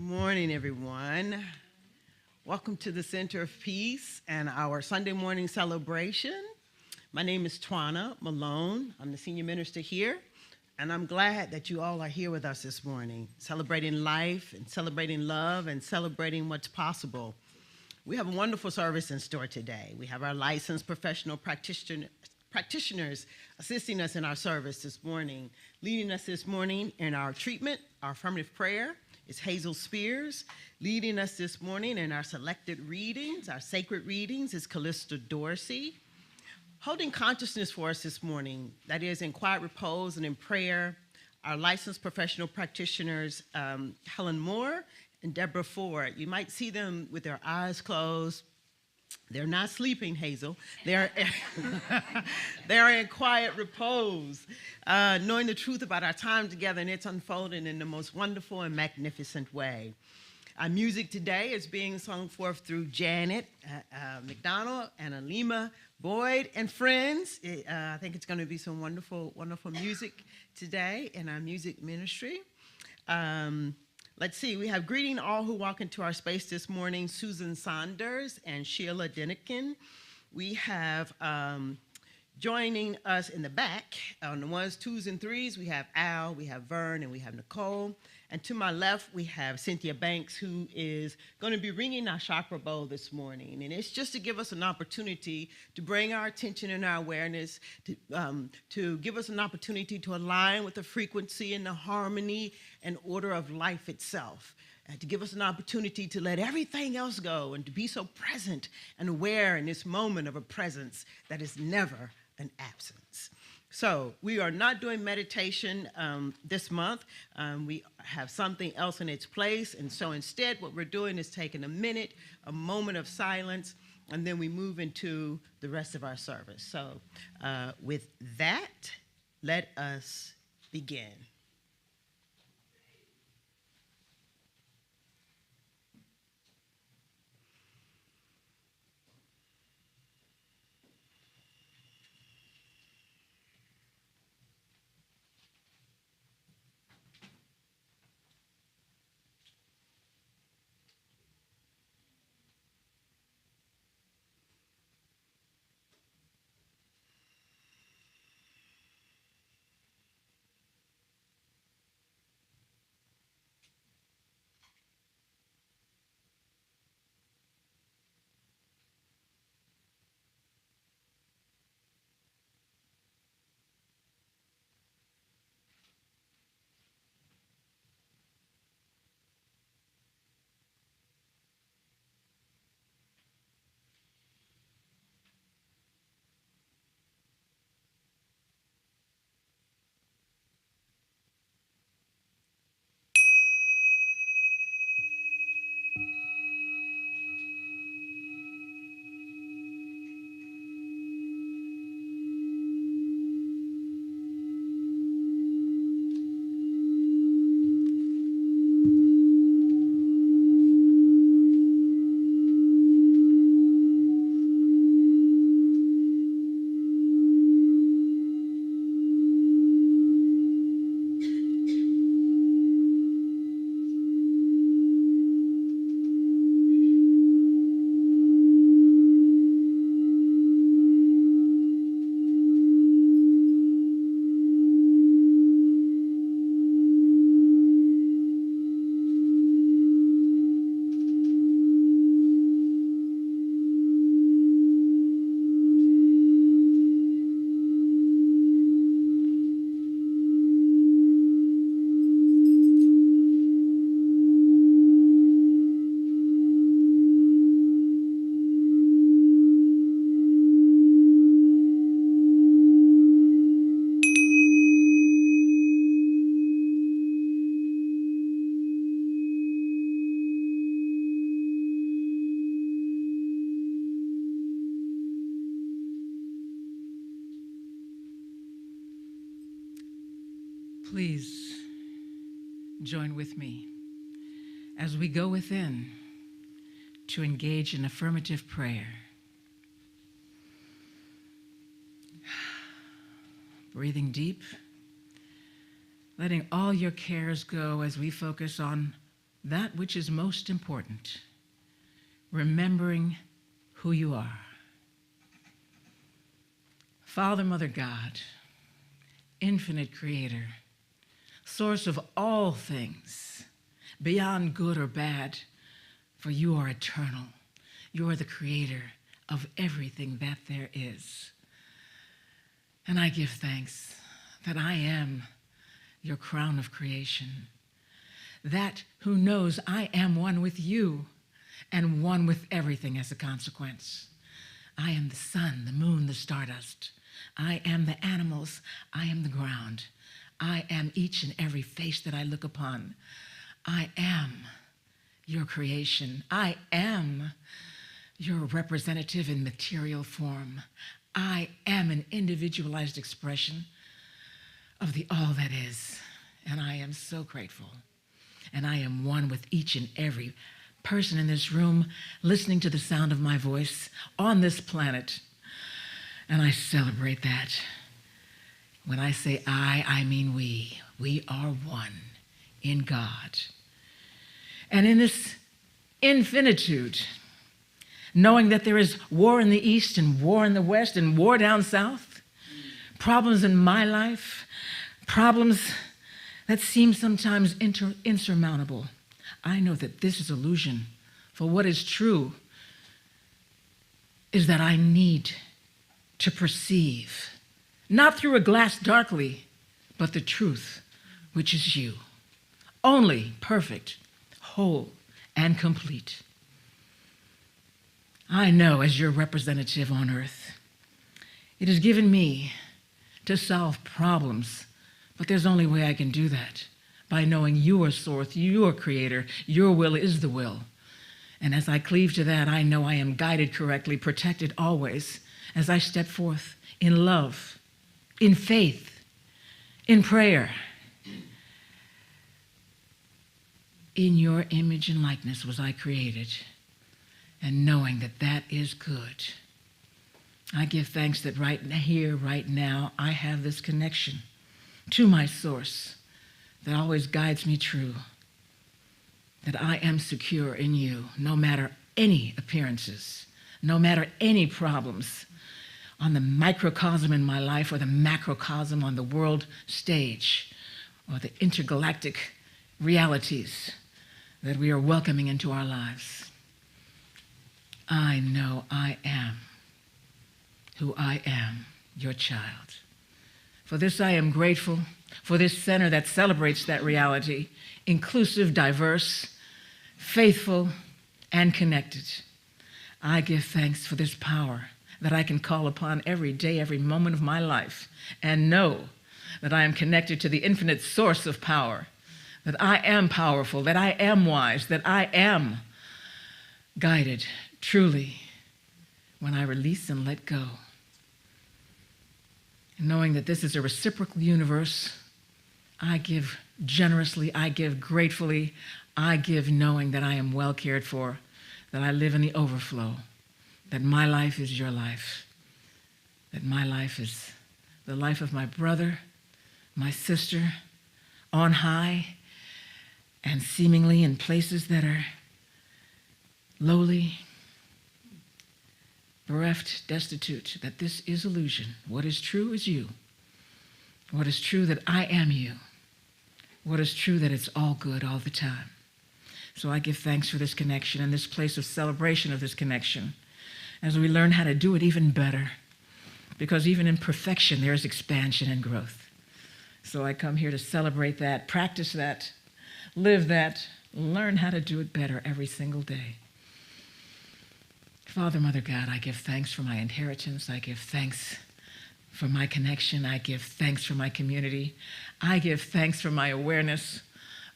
morning, everyone. Welcome to the Center of Peace and our Sunday morning celebration. My name is Twana Malone. I'm the senior minister here, and I'm glad that you all are here with us this morning, celebrating life and celebrating love and celebrating what's possible. We have a wonderful service in store today. We have our licensed professional practitioners assisting us in our service this morning. Leading us this morning in our treatment, our affirmative prayer, is Hazel Spears. Leading us this morning in our selected readings, our sacred readings, is Callista Dorsey. Holding consciousness for us this morning, that is in quiet repose and in prayer, our licensed professional practitioners, Helen Moore and Deborah Ford. You might see them with their eyes closed. They're not sleeping, Hazel. They're in quiet repose, knowing the truth about our time together, and it's unfolding in the most wonderful and magnificent way. Our music today is being sung forth through Janet McDonald and Alima Boyd and friends. I think it's going to be some wonderful, wonderful music today in our music ministry. Let's see, we have greeting all who walk into our space this morning, Susan Saunders and Sheila Denikin. We have joining us in the back on the ones, twos, and threes, we have Al, we have Vern, and we have Nicole. And to my left, we have Cynthia Banks, who is going to be ringing our chakra bowl this morning. And it's just to give us an opportunity to bring our attention and our awareness, to give us an opportunity to align with the frequency and the harmony and order of life itself. To give us an opportunity to let everything else go and to be so present and aware in this moment of a presence that is never an absence. So we are not doing meditation this month. We have something else in its place. And so instead, what we're doing is taking a minute, a moment of silence, and then we move into the rest of our service. So with that, let us begin. Please join with me as we go within to engage in affirmative prayer. Breathing deep, letting all your cares go as we focus on that which is most important, remembering who you are. Father, Mother, God, infinite creator, source of all things, beyond good or bad, for you are eternal. You are the creator of everything that there is. And I give thanks that I am your crown of creation, that who knows I am one with you and one with everything as a consequence. I am the sun, the moon, the stardust. I am the animals. I am the ground. I am each and every face that I look upon. I am your creation. I am your representative in material form. I am an individualized expression of the all that is. And I am so grateful. And I am one with each and every person in this room, listening to the sound of my voice on this planet. And I celebrate that. When I say I mean we. We are one in God. And in this infinitude, knowing that there is war in the East and war in the West and war down South, problems in my life, problems that seem sometimes insurmountable, I know that this is illusion. For what is true is that I need to perceive, not through a glass darkly, but the truth, which is you. Only perfect, whole, and complete. I know as your representative on earth, it is given me to solve problems, but there's only way I can do that, by knowing your source, your creator, your will is the will. And as I cleave to that, I know I am guided correctly, protected always, as I step forth in love, in faith, in prayer. In your image and likeness was I created, and knowing that that is good. I give thanks that right here, right now, I have this connection to my source that always guides me true, that I am secure in you, no matter any appearances, no matter any problems on the microcosm in my life or the macrocosm on the world stage or the intergalactic realities that we are welcoming into our lives. I know I am who I am, your child. For this I am grateful, for this center that celebrates that reality, inclusive, diverse, faithful, and connected. I give thanks for this power that I can call upon every day, every moment of my life, and know that I am connected to the infinite source of power, that I am powerful, that I am wise, that I am guided truly when I release and let go. And knowing that this is a reciprocal universe, I give generously, I give gratefully, I give knowing that I am well cared for, that I live in the overflow, that my life is your life, that my life is the life of my brother, my sister, on high, and seemingly in places that are lowly, bereft, destitute, that this is illusion. What is true is you. What is true that I am you. What is true that it's all good all the time. So I give thanks for this connection and this place of celebration of this connection as we learn how to do it even better, because even in perfection there is expansion and growth. So I come here to celebrate that, practice that, live that, learn how to do it better every single day. Father, Mother, God, I give thanks for my inheritance. I give thanks for my connection. I give thanks for my community. I give thanks for my awareness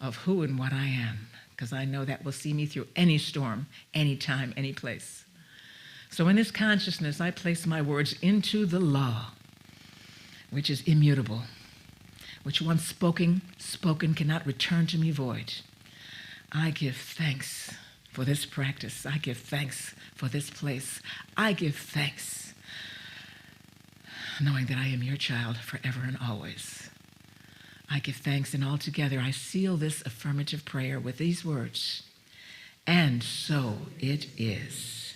of who and what I am, because I know that will see me through any storm, anytime, any place. So in this consciousness, I place my words into the law, which is immutable, which once spoken cannot return to me void. I give thanks for this practice. I give thanks for this place. I give thanks, knowing that I am your child forever and always. I give thanks, and altogether I seal this affirmative prayer with these words, and so it is.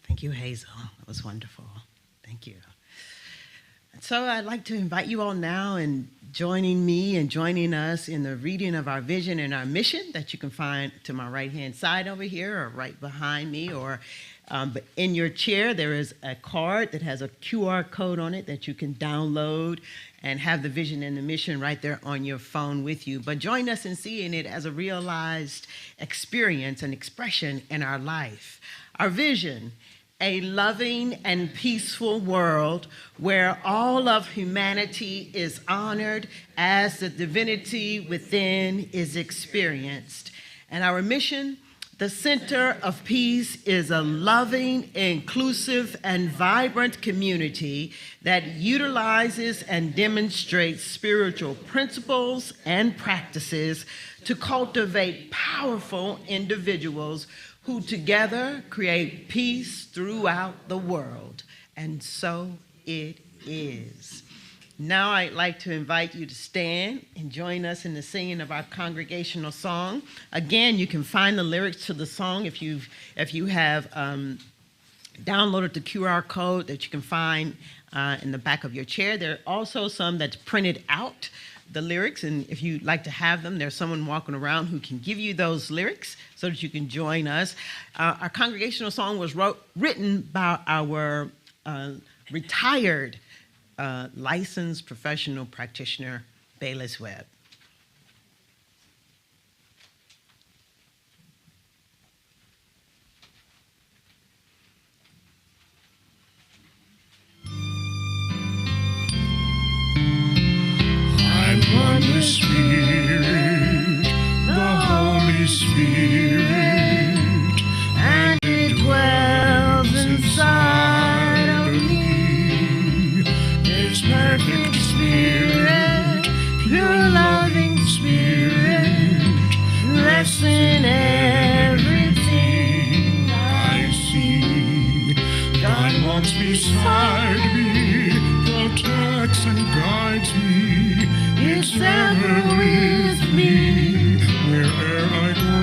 Thank you, Hazel. That was wonderful. Thank you. So I'd like to invite you all now in joining me and joining us in the reading of our vision and our mission that you can find to my right-hand side over here or right behind me, or in your chair there is a card that has a QR code on it that you can download and have the vision and the mission right there on your phone with you. But join us in seeing it as a realized experience and expression in our life. Our vision: a loving and peaceful world where all of humanity is honored as the divinity within is experienced. And our mission: the center of peace is a loving, inclusive, and vibrant community that utilizes and demonstrates spiritual principles and practices to cultivate powerful individuals who together create peace throughout the world. And so it is. Now I'd like to invite you to stand and join us in the singing of our congregational song. Again, you can find the lyrics to the song if you have downloaded the QR code that you can find in the back of your chair. There are also some that's printed out, the lyrics, and if you'd like to have them, there's someone walking around who can give you those lyrics so that you can join us. Our congregational song was written by our retired licensed professional practitioner, Bayless Webb. I'm one with Spirit, the Holy Spirit, and it dwells inside of me. This perfect Spirit, pure loving Spirit, rests in everything I see. God walks beside me, protects and guides me. It's ever with me where'er I go.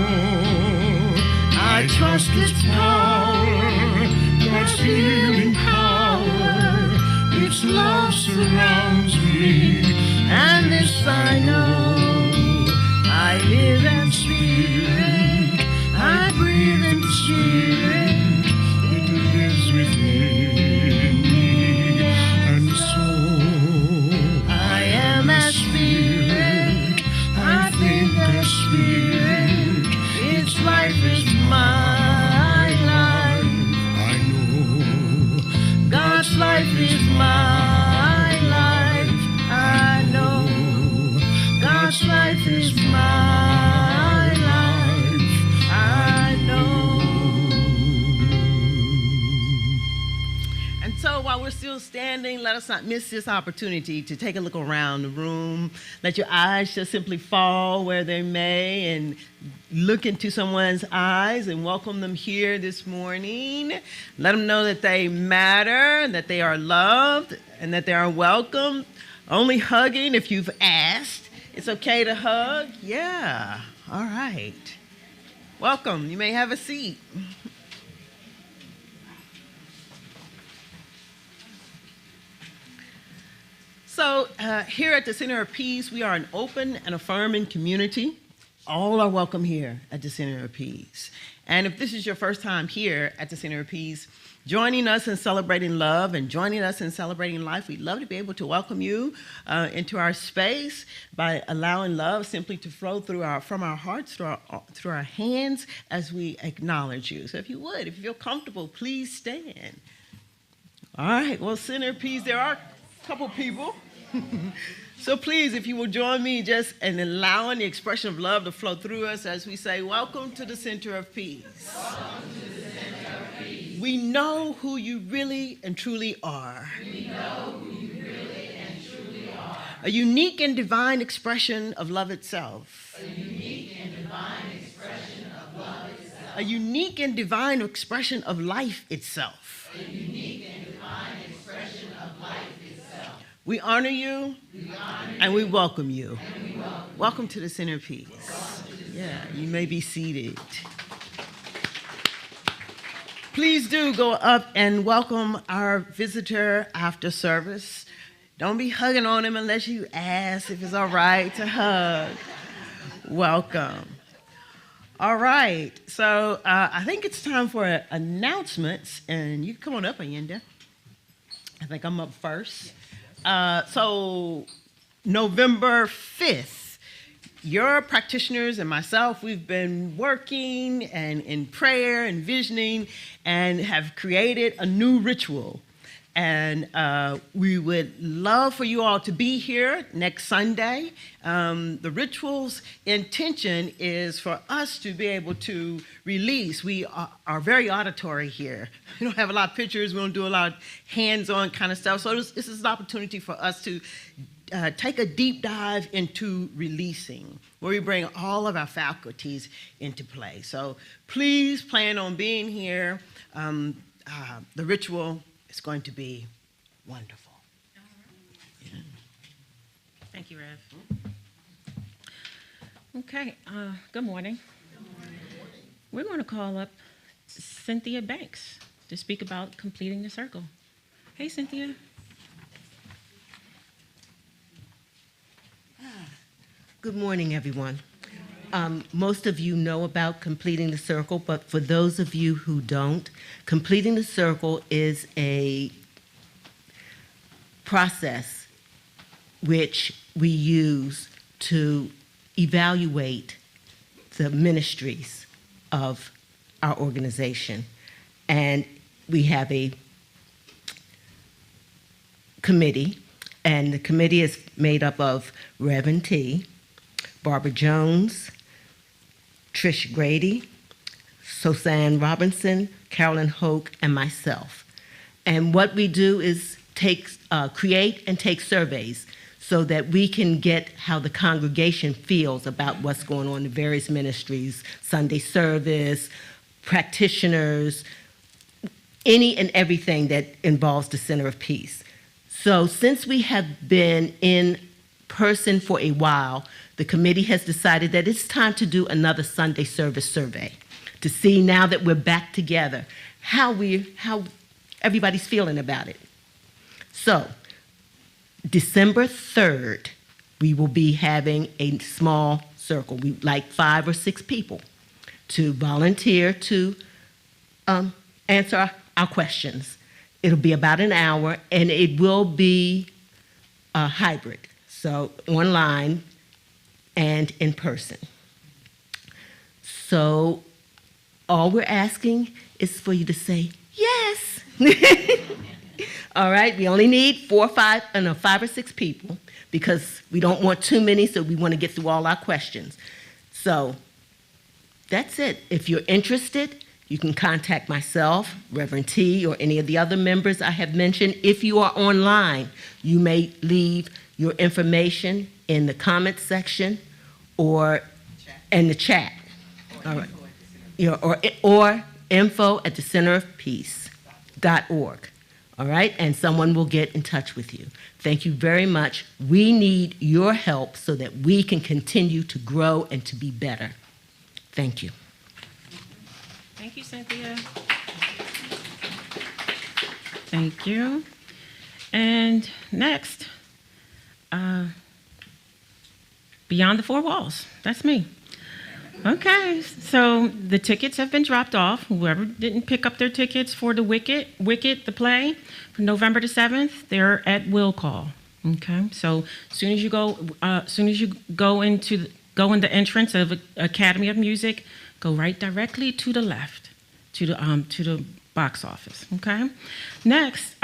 I trust its power, God's healing power. Its love surrounds me, and this I know. I live in Spirit, I breathe in Spirit. It lives within me, and so I am a Spirit, I think a Spirit. Its life is my life. I know God's life is my life. I know God's life is my life. I know. And so while we're still standing, let us not miss this opportunity to take a look around the room. Let your eyes just simply fall where they may and look into someone's eyes and welcome them here this morning. Let them know that they matter, that they are loved, and that they are welcome. Only hugging if you've asked. It's okay to hug. Yeah. All right. Welcome. You may have a seat. So here at the Center of Peace, we are an open and affirming community. All are welcome here at the Center of Peace. And if this is your first time here at the Center of Peace, joining us in celebrating love and joining us in celebrating life, we'd love to be able to welcome you into our space by allowing love simply to flow from our hearts through our hands as we acknowledge you. So if you would, if you feel comfortable, please stand. All right, well, Center of Peace, there are a couple people. So please, if you will join me just in allowing the expression of love to flow through us as we say, welcome to the Center of Peace. Welcome to the Center of Peace. We know who you really and truly are. We know who you really and truly are. A unique and divine expression of love itself. A unique and divine expression of love itself. A unique and divine expression of life itself. A unique and divine expression of life itself. We honor you, and we welcome you. Welcome to the centerpiece. Yeah, you may be seated. Please do go up and welcome our visitor after service. Don't be hugging on him unless you ask if it's all right to hug. Welcome. All right, so I think it's time for announcements, and you can come on up, Ayenda. I think I'm up first. So November 5th, your practitioners and myself, we've been working and in prayer and visioning and have created a new ritual. And we would love for you all to be here next Sunday. The ritual's intention is for us to be able to release. We are very auditory here. We don't have a lot of pictures. We don't do a lot of hands-on kind of stuff. So this is an opportunity for us to take a deep dive into releasing, where we bring all of our faculties into play. So please plan on being here. The ritual is going to be wonderful. Yeah. Thank you, Rev. Okay, good morning. We're going to call up Cynthia Banks to speak about completing the circle. Hey, Cynthia. Good morning, everyone. Most of you know about completing the circle, but for those of you who don't, completing the circle is a process which we use to evaluate the ministries of our organization. And we have a committee, and the committee is made up of Reverend T, Barbara Jones, Trish Grady, Sosanne Robinson, Carolyn Hoke, and myself. And what we do is create and take surveys so that we can get how the congregation feels about what's going on in various ministries, Sunday service, practitioners, any and everything that involves the Center of Peace. So since we have been in person for a while, the committee has decided that it's time to do another Sunday service survey to see, now that we're back together, how everybody's feeling about it. So December 3rd, we will be having a small circle. We like 5 or 6 people to volunteer to answer our questions. It'll be about an hour, and it will be hybrid, so online and in person. So all we're asking is for you to say yes. All right, we only need 5 or 6 people because we don't want too many, so we want to get through all our questions. So that's it. If you're interested, you can contact myself, Reverend T, or any of the other members I have mentioned. If you are online, you may leave your information in the comments section or in the chat. All right. Or info@thecenterofpeace.org. All right, and someone will get in touch with you. Thank you very much. We need your help so that we can continue to grow and to be better. Thank you. Thank you, Cynthia. Thank you. And next, Beyond the Four Walls. That's me. Okay, so the tickets have been dropped off. Whoever didn't pick up their tickets for the Wicked, the play, for November the 7th, they're at will call. Okay, so as soon as you go in the entrance of Academy of Music, go right directly to the left, to the box office. Okay, next,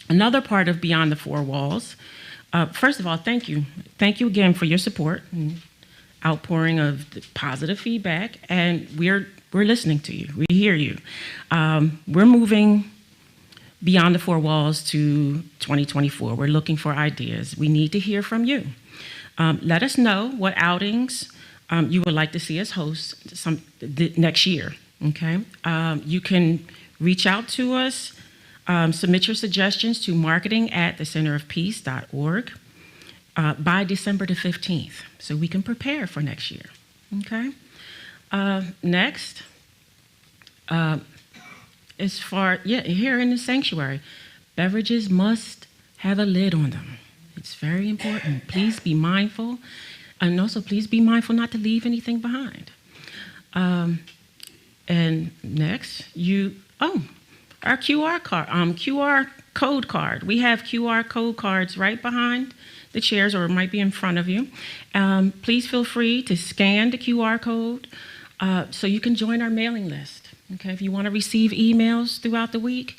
another part of Beyond the Four Walls. First of all, thank you again for your support. Outpouring of positive feedback, and we're listening to you. We hear you. We're moving Beyond the Four Walls to 2024. We're looking for ideas. We need to hear from you. Let us know what outings you would like to see us host next year, okay? You can reach out to us, submit your suggestions to marketing@thecenterofpeace.org by December the 15th, so we can prepare for next year, okay? Next, here in the sanctuary, beverages must have a lid on them. It's very important. Please be mindful, and also please be mindful not to leave anything behind. And next, our QR code card. We have QR code cards right behind the chairs, or it might be in front of you. Please feel free to scan the QR code so you can join our mailing list. Okay, if you want to receive emails throughout the week,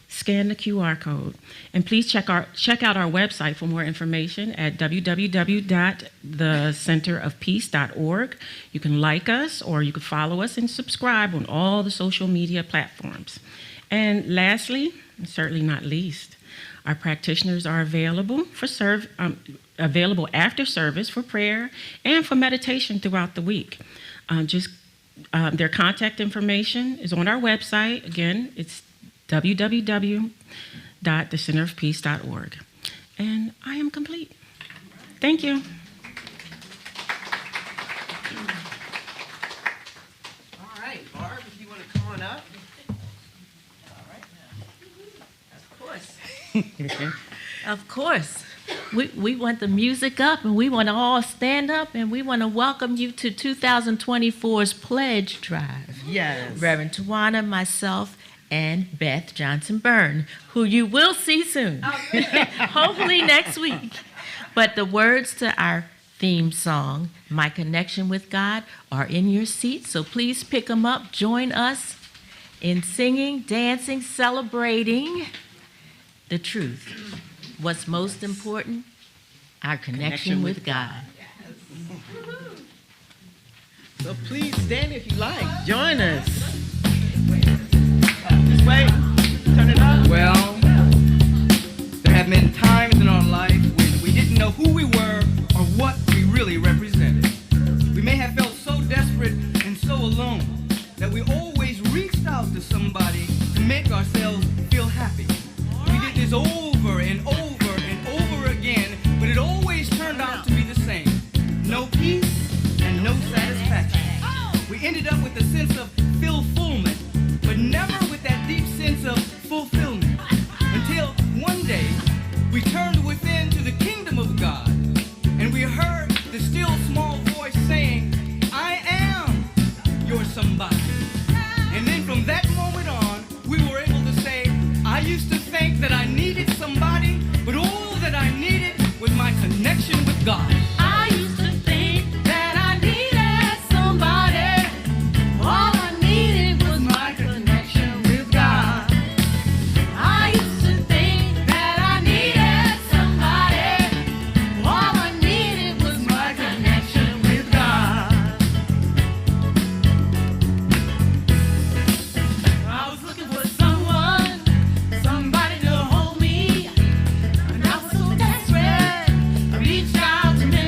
scan the QR code. And please check out our website for more information at www.thecenterofpeace.org. You can like us, or you can follow us and subscribe on all the social media platforms. And lastly, and certainly not least, our practitioners are available available after service for prayer and for meditation throughout the week. Their contact information is on our website. Again, it's www.thecenterofpeace.org. And I am complete. Thank you. All right, Barb, if you want to come on up. All right, now. Of course. We want the music up, and we want to all stand up, and we want to welcome you to 2024's Pledge Drive. Yes. Reverend Tawana, myself, and Beth Johnson-Byrne, who you will see soon, hopefully next week. But the words to our theme song, My Connection with God, are in your seat, so please pick them up. Join us in singing, dancing, celebrating the truth. What's most important? Our connection with God. So please stand if you like. Join us. This way. Turn it up. Well, there have been times in our life when we didn't know who we were or what we really represented. We may have felt so desperate and so alone that we always reached out to somebody to make ourselves feel happy. We did this over and over and over again, but it always turned out to be the same. No peace and no satisfaction. We ended up with a sense of fulfillment, but never with that deep sense of fulfillment. Until one day, we turned within to the kingdom of God, and we heard the still small voice saying, I am your somebody. And then from that moment on, we were able to say, I used to think that I needed somebody, but all that I needed was my connection with God. I used to think that I needed somebody. All I needed was my connection with God. I used to think that I needed somebody. All I needed was my connection with God. I was looking for someone, somebody to hold me. And I was so desperate, I reached out to many.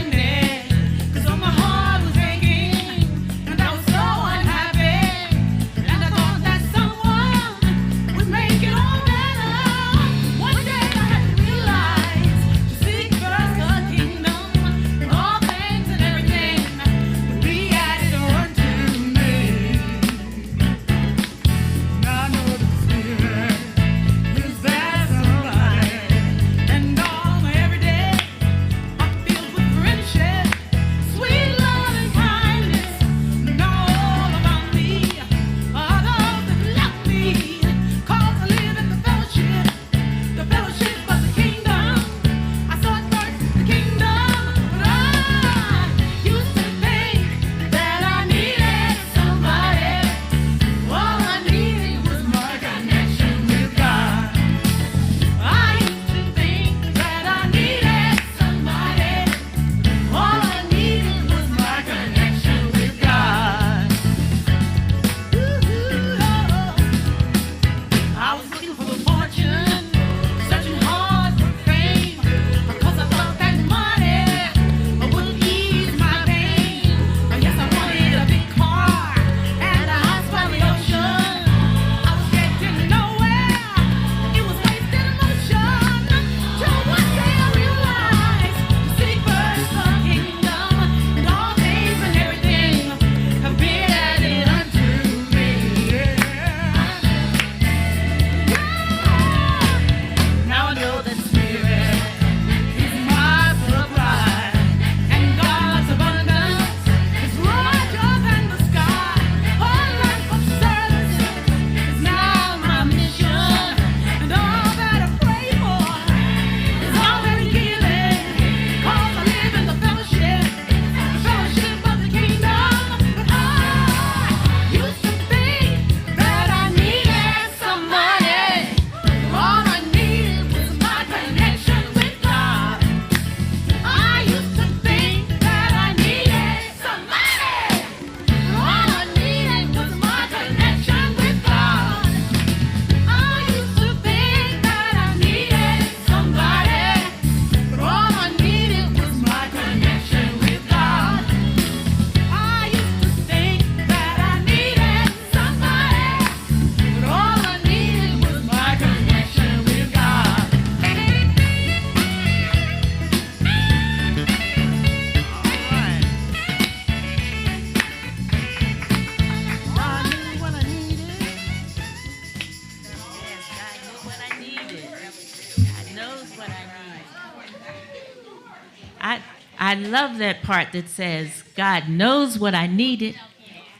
I love that part that says, God knows what I needed.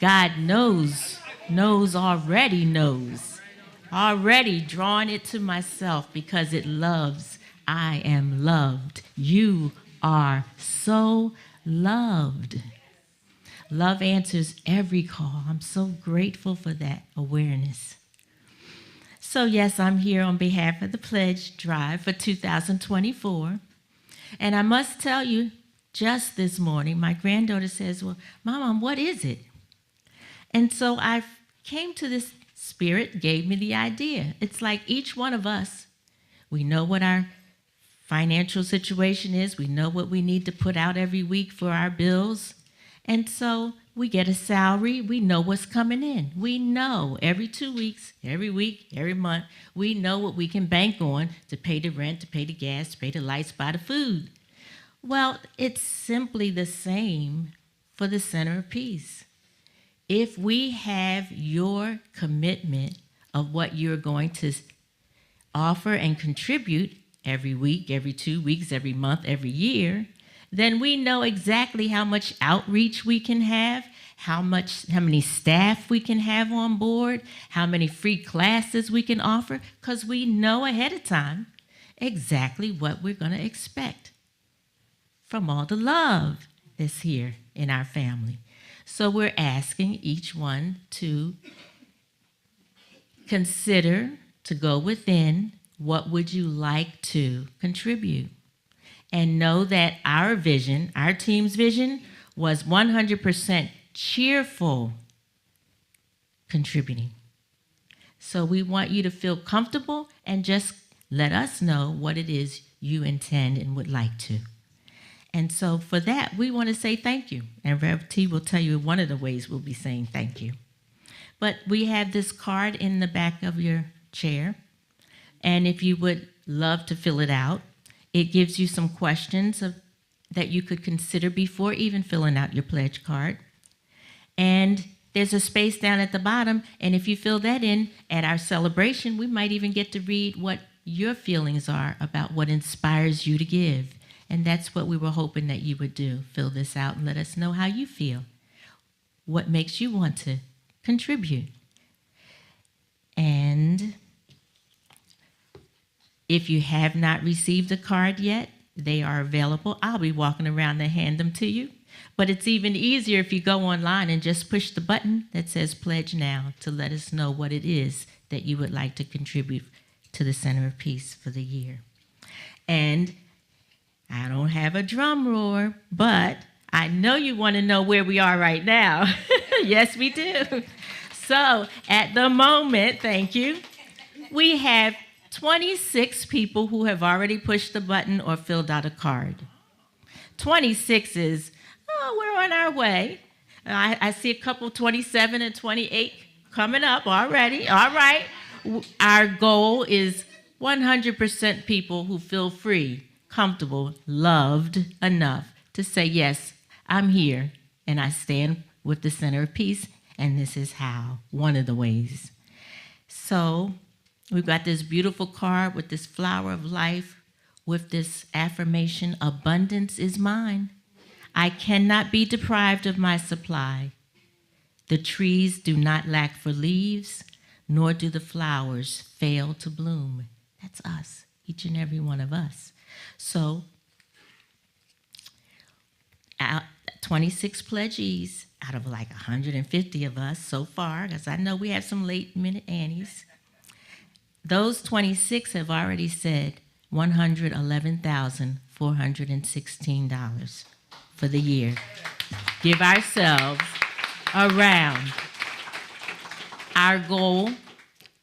God knows already drawing it to myself because it loves. I am loved. You are so loved. Love answers every call. I'm so grateful for that awareness. So yes, I'm here on behalf of the pledge drive for 2024. And I must tell you, just this morning, my granddaughter says, well, Mom, what is it? And so I came to this spirit, gave me the idea. It's like each one of us, we know what our financial situation is. We know what we need to put out every week for our bills. And so we get a salary. We know what's coming in. We know every 2 weeks, every week, every month, we know what we can bank on to pay the rent, to pay the gas, to pay the lights, buy the food. Well, it's simply the same for the Center of Peace. If we have your commitment of what you're going to offer and contribute every week, every 2 weeks, every month, every year, then we know exactly how much outreach we can have, how many staff we can have on board, how many free classes we can offer, because we know ahead of time exactly what we're going to expect from all the love that's here in our family. So we're asking each one to consider, to go within, what would you like to contribute? And know that our vision, our team's vision, was 100% cheerful contributing. So we want you to feel comfortable and just let us know what it is you intend and would like to. And so for that, we want to say thank you. And Rev T will tell you one of the ways we'll be saying thank you. But we have this card in the back of your chair. And if you would love to fill it out, it gives you some questions that you could consider before even filling out your pledge card. And there's a space down at the bottom, and if you fill that in at our celebration, we might even get to read what your feelings are about what inspires you to give. And that's what we were hoping that you would do. Fill this out and let us know how you feel. What makes you want to contribute. And if you have not received a card yet, they are available. I'll be walking around to hand them to you. But it's even easier if you go online and just push the button that says Pledge Now to let us know what it is that you would like to contribute to the Center of Peace for the year. And I don't have a drum roll, but I know you want to know where we are right now. Yes, we do. So at the moment, thank you, we have 26 people who have already pushed the button or filled out a card. 26 is, we're on our way. I see a couple, 27 and 28 coming up already. All right. Our goal is 100% people who feel free, comfortable, loved enough to say, yes, I'm here and I stand with the Center of Peace, and this is how, one of the ways. So we've got this beautiful card with this flower of life, with this affirmation, abundance is mine. I cannot be deprived of my supply. The trees do not lack for leaves, nor do the flowers fail to bloom. That's us, each and every one of us. So, 26 pledgees out of like 150 of us so far, because I know we have some late-minute Annies. Those 26 have already said $111,416 for the year. Give ourselves a round. Our goal,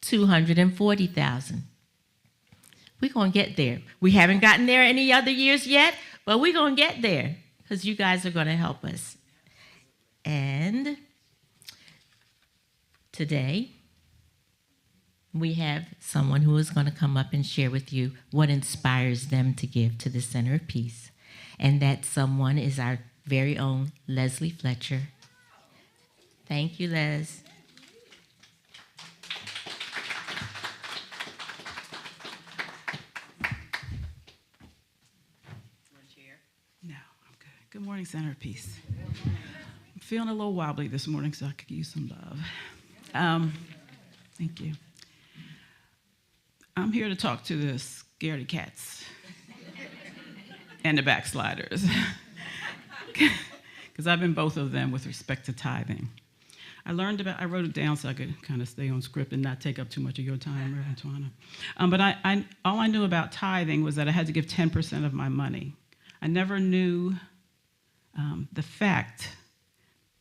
$240,000. We're going to get there. We haven't gotten there any other years yet, but we're going to get there because you guys are going to help us. And today, we have someone who is going to come up and share with you what inspires them to give to the Center of Peace. And that someone is our very own Leslie Fletcher. Thank you, Les. No, I'm good. morning, Centerpiece. I'm feeling a little wobbly this morning, so I could use some love. Thank you. I'm here to talk to the scaredy cats and the backsliders, because I've been both of them with respect to tithing. I wrote it down so I could kind of stay on script and not take up too much of your time, Reverend Tawana. But all I knew about tithing was that I had to give 10% of my money. I never knew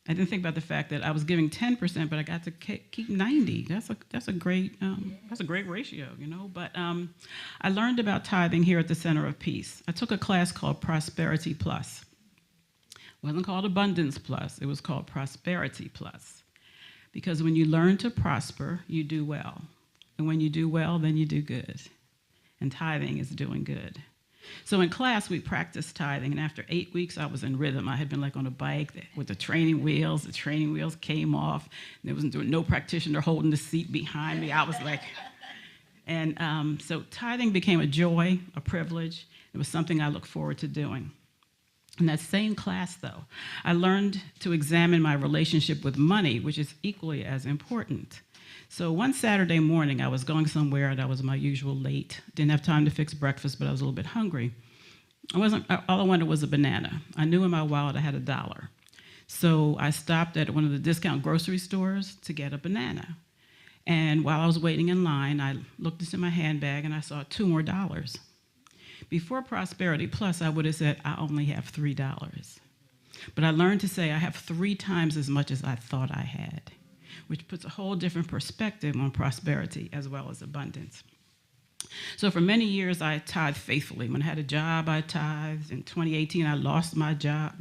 I didn't think about the fact that I was giving 10%, but I got to keep 90. That's a great ratio, you know. But I learned about tithing here at the Center of Peace. I took a class called Prosperity Plus. It wasn't called Abundance Plus. It was called Prosperity Plus. Because when you learn to prosper, you do well. And when you do well, then you do good. And tithing is doing good. So in class, we practiced tithing, and after 8 weeks, I was in rhythm. I had been like on a bike with the training wheels. The training wheels came off. There was no practitioner holding the seat behind me. I was like, and so tithing became a joy, a privilege. It was something I look forward to doing. In that same class, though, I learned to examine my relationship with money, which is equally as important. So one Saturday morning, I was going somewhere, and I was my usual late. Didn't have time to fix breakfast, but I was a little bit hungry. All I wanted was a banana. I knew in my wallet I had $1. So I stopped at one of the discount grocery stores to get a banana. And while I was waiting in line, I looked into my handbag, and I saw $2 more. Before Prosperity Plus, I would have said, I only have $3. But I learned to say I have 3 times as much as I thought I had, which puts a whole different perspective on prosperity as well as abundance. So for many years, I tithed faithfully. When I had a job, I tithed. In 2018, I lost my job.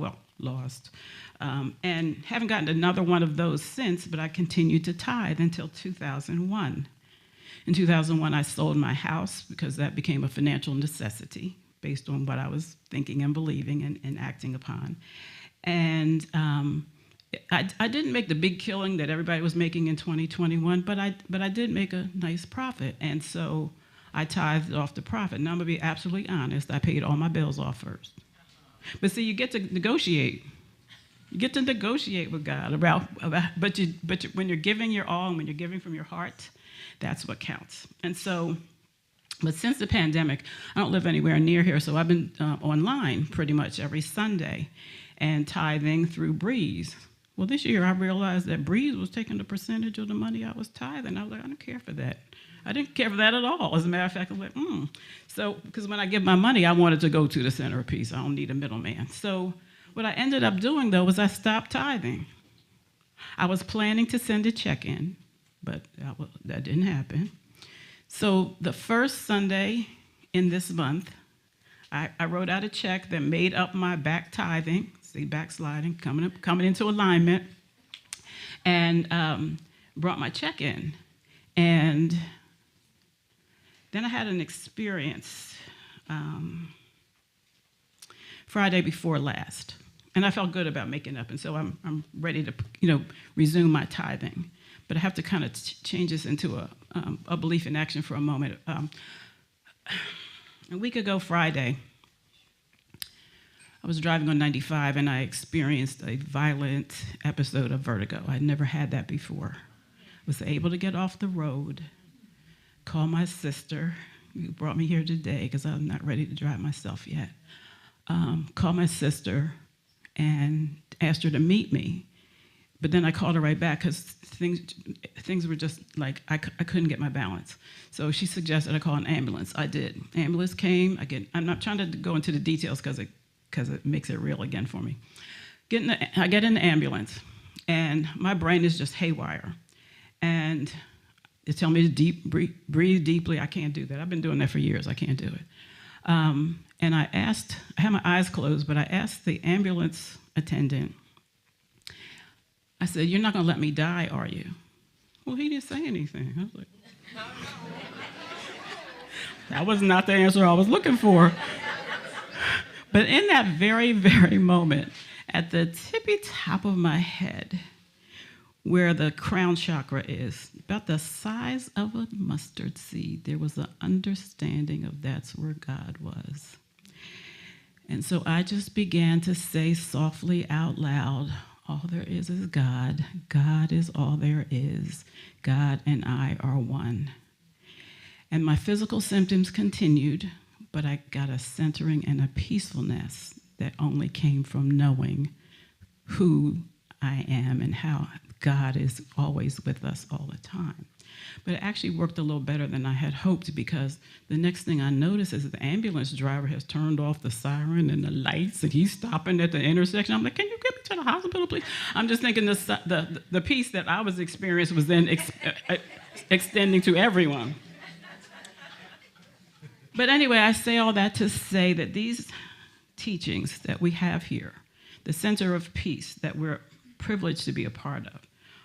And haven't gotten another one of those since, but I continued to tithe until 2001. In 2001, I sold my house because that became a financial necessity based on what I was thinking and believing and acting upon. And I didn't make the big killing that everybody was making in 2021, but I did make a nice profit, and so I tithed off the profit. Now I'm gonna be absolutely honest. I paid all my bills off first. But see, you get to negotiate. You get to negotiate with God but when you're giving your all and when you're giving from your heart, that's what counts. And so, but since the pandemic, I don't live anywhere near here, so I've been online pretty much every Sunday and tithing through Breeze. Well, this year I realized that Breeze was taking a percentage of the money I was tithing. I was like, I don't care for that. I didn't care for that at all. As a matter of fact, I was like, So, because when I give my money, I want it to go to the Center of Peace. I don't need a middleman. So what I ended up doing, though, was I stopped tithing. I was planning to send a check in, but that didn't happen. So the first Sunday in this month, I wrote out a check that made up my back tithing. See, backsliding, coming into alignment, and brought my check in. And then I had an experience Friday before last, and I felt good about making up, and so I'm ready to resume my tithing. But I have to kind of change this into a belief in action for a moment. A week ago Friday, I was driving on 95, and I experienced a violent episode of vertigo. I'd never had that before. I was able to get off the road, call my sister, who brought me here today because I'm not ready to drive myself yet, call my sister and asked her to meet me. But then I called her right back because things were just like, I couldn't get my balance. So she suggested I call an ambulance. I did. Ambulance came. I'm not trying to go into the details because it makes it real again for me. I get in the ambulance, and my brain is just haywire. And they tell me to breathe deeply. I can't do that. I've been doing that for years. I can't do it. And I had my eyes closed, but I asked the ambulance attendant, I said, "You're not going to let me die, are you?" Well, he didn't say anything. I was like, that was not the answer I was looking for. But in that very, very moment, at the tippy top of my head, where the crown chakra is, about the size of a mustard seed, there was an understanding of that's where God was. And so I just began to say softly out loud, all there is God. God is all there is. God and I are one. And my physical symptoms continued, but I got a centering and a peacefulness that only came from knowing who I am and how God is always with us all the time. But it actually worked a little better than I had hoped, because the next thing I noticed is the ambulance driver has turned off the siren and the lights, and he's stopping at the intersection. I'm like, can you get me to the hospital, please? I'm just thinking the peace that I was experiencing was then extending to everyone. But anyway, I say all that to say that these teachings that we have here, the Center of Peace that we're privileged to be a part of,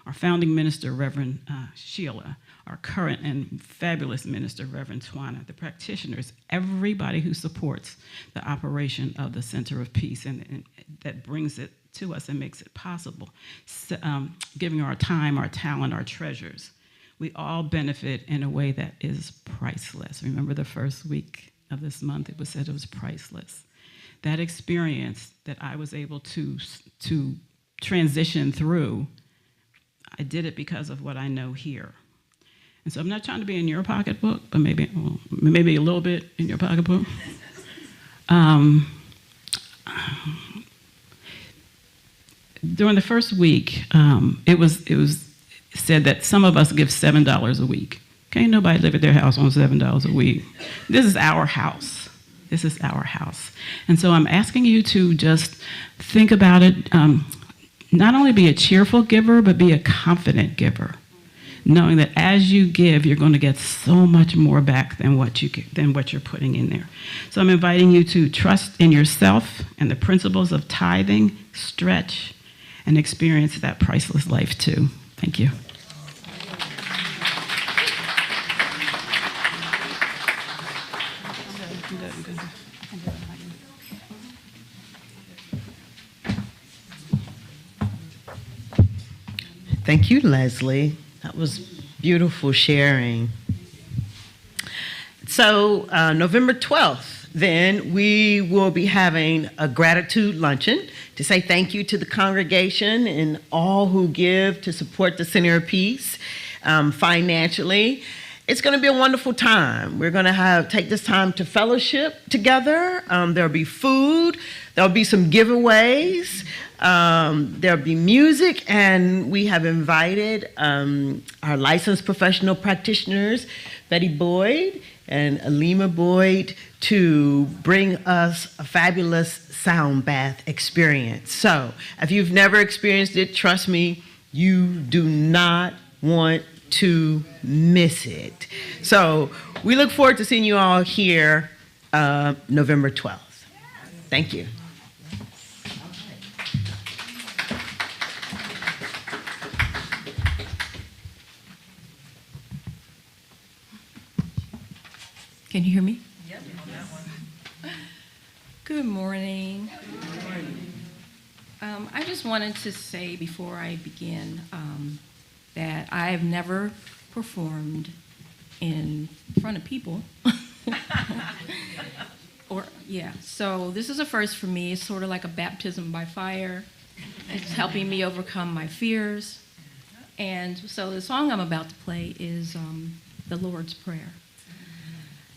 our founding minister, Reverend Sheila, our current and fabulous minister, Reverend Twana, the practitioners, everybody who supports the operation of the Center of Peace and that brings it to us and makes it possible, giving our time, our talent, our treasures. We all benefit in a way that is priceless. Remember the first week of this month, it was said it was priceless. That experience that I was able to transition through, I did it because of what I know here. And so I'm not trying to be in your pocketbook, but maybe a little bit in your pocketbook. During the first week, it was said that some of us give $7 a week. Can't nobody live at their house on $7 a week. This is our house. This is our house. And so I'm asking you to just think about it. Not only be a cheerful giver, but be a confident giver, knowing that as you give, you're going to get so much more back than what you're putting in there. So I'm inviting you to trust in yourself and the principles of tithing, stretch, and experience that priceless life too. Thank you. Thank you, Leslie. That was beautiful sharing. So November 12th, then we will be having a gratitude luncheon to say thank you to the congregation and all who give to support the Center of Peace financially. It's going to be a wonderful time. We're going to take this time to fellowship together. There'll be food. There'll be some giveaways. There'll be music, and we have invited our licensed professional practitioners, Betty Boyd and Alima Boyd, to bring us a fabulous sound bath experience. So if you've never experienced it, trust me, you do not want to miss it. So we look forward to seeing you all here November 12th. Thank you. Can you hear me? Yep. Good morning. I just wanted to say before I begin that I have never performed in front of people. So this is a first for me. It's sort of like a baptism by fire. It's helping me overcome my fears. And so the song I'm about to play is the Lord's Prayer.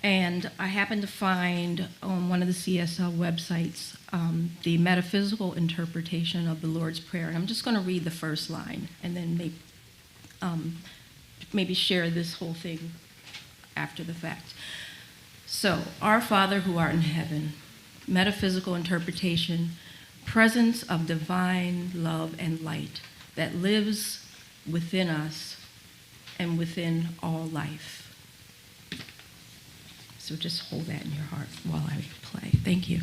And I happened to find on one of the CSL websites the metaphysical interpretation of the Lord's Prayer. And I'm just going to read the first line and then maybe share this whole thing after the fact. So, Our Father who art in heaven, metaphysical interpretation, presence of divine love and light that lives within us and within all life. So just hold that in your heart while I play. Thank you.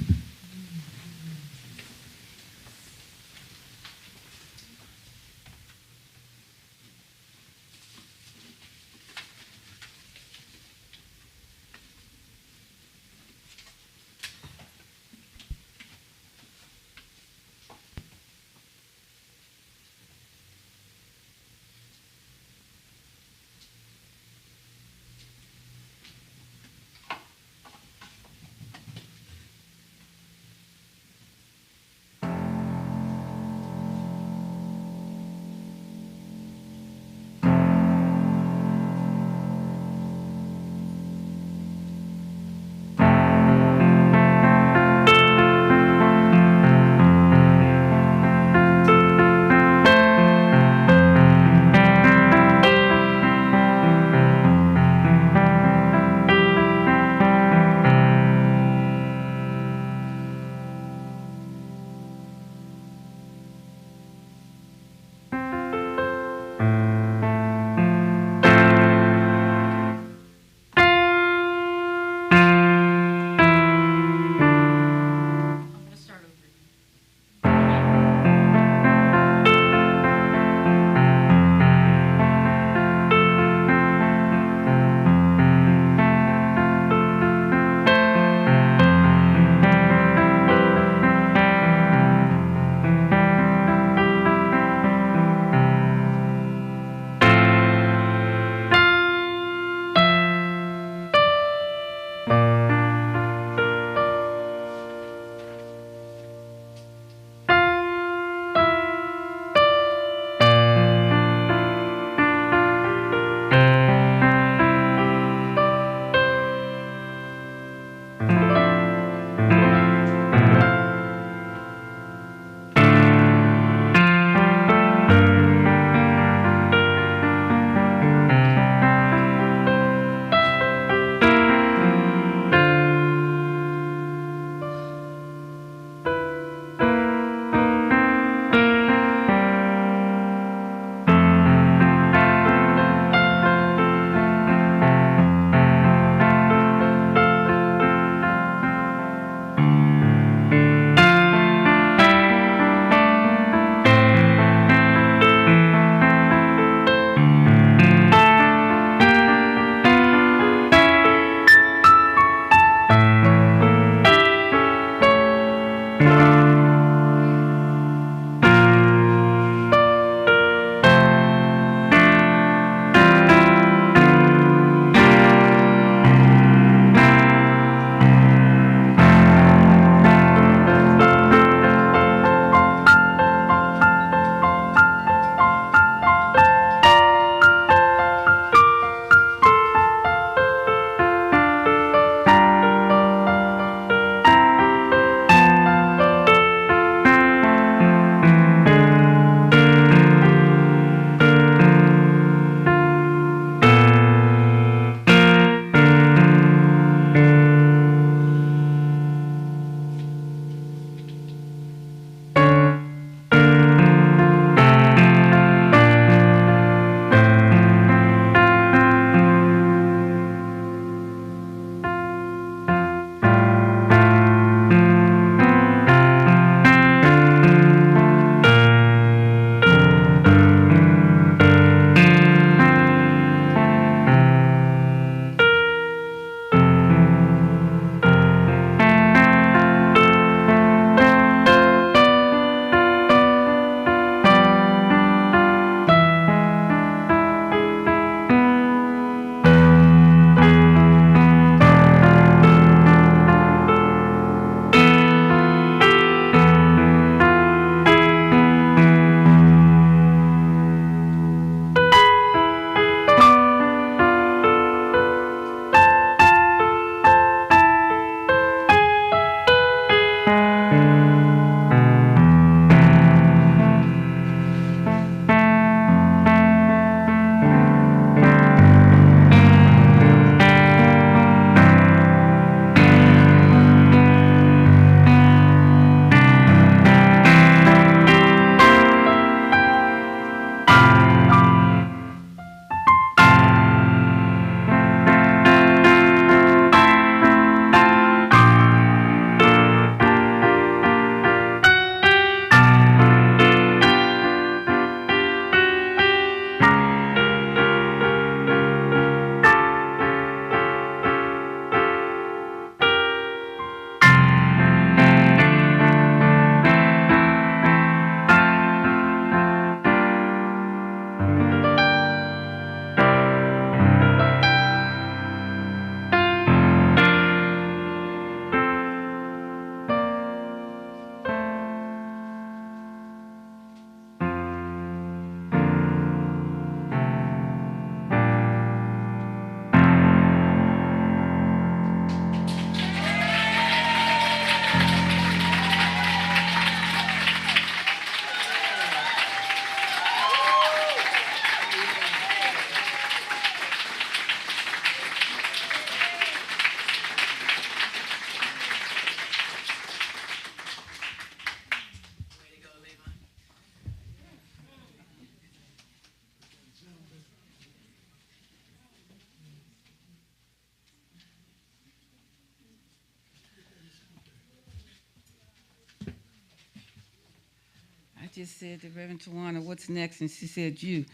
just said to Reverend Tawana, what's next? And she said, you.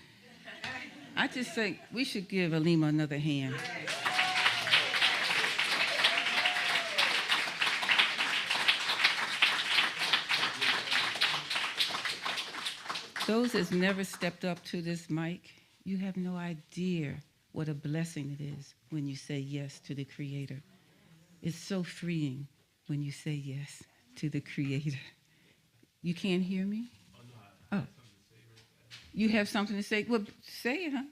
I just think we should give Alima another hand. Those that's never stepped up to this mic, you have no idea what a blessing it is when you say yes to the Creator. It's so freeing when you say yes to the Creator. You can't hear me? Oh. You have something to say? Well, say it, huh?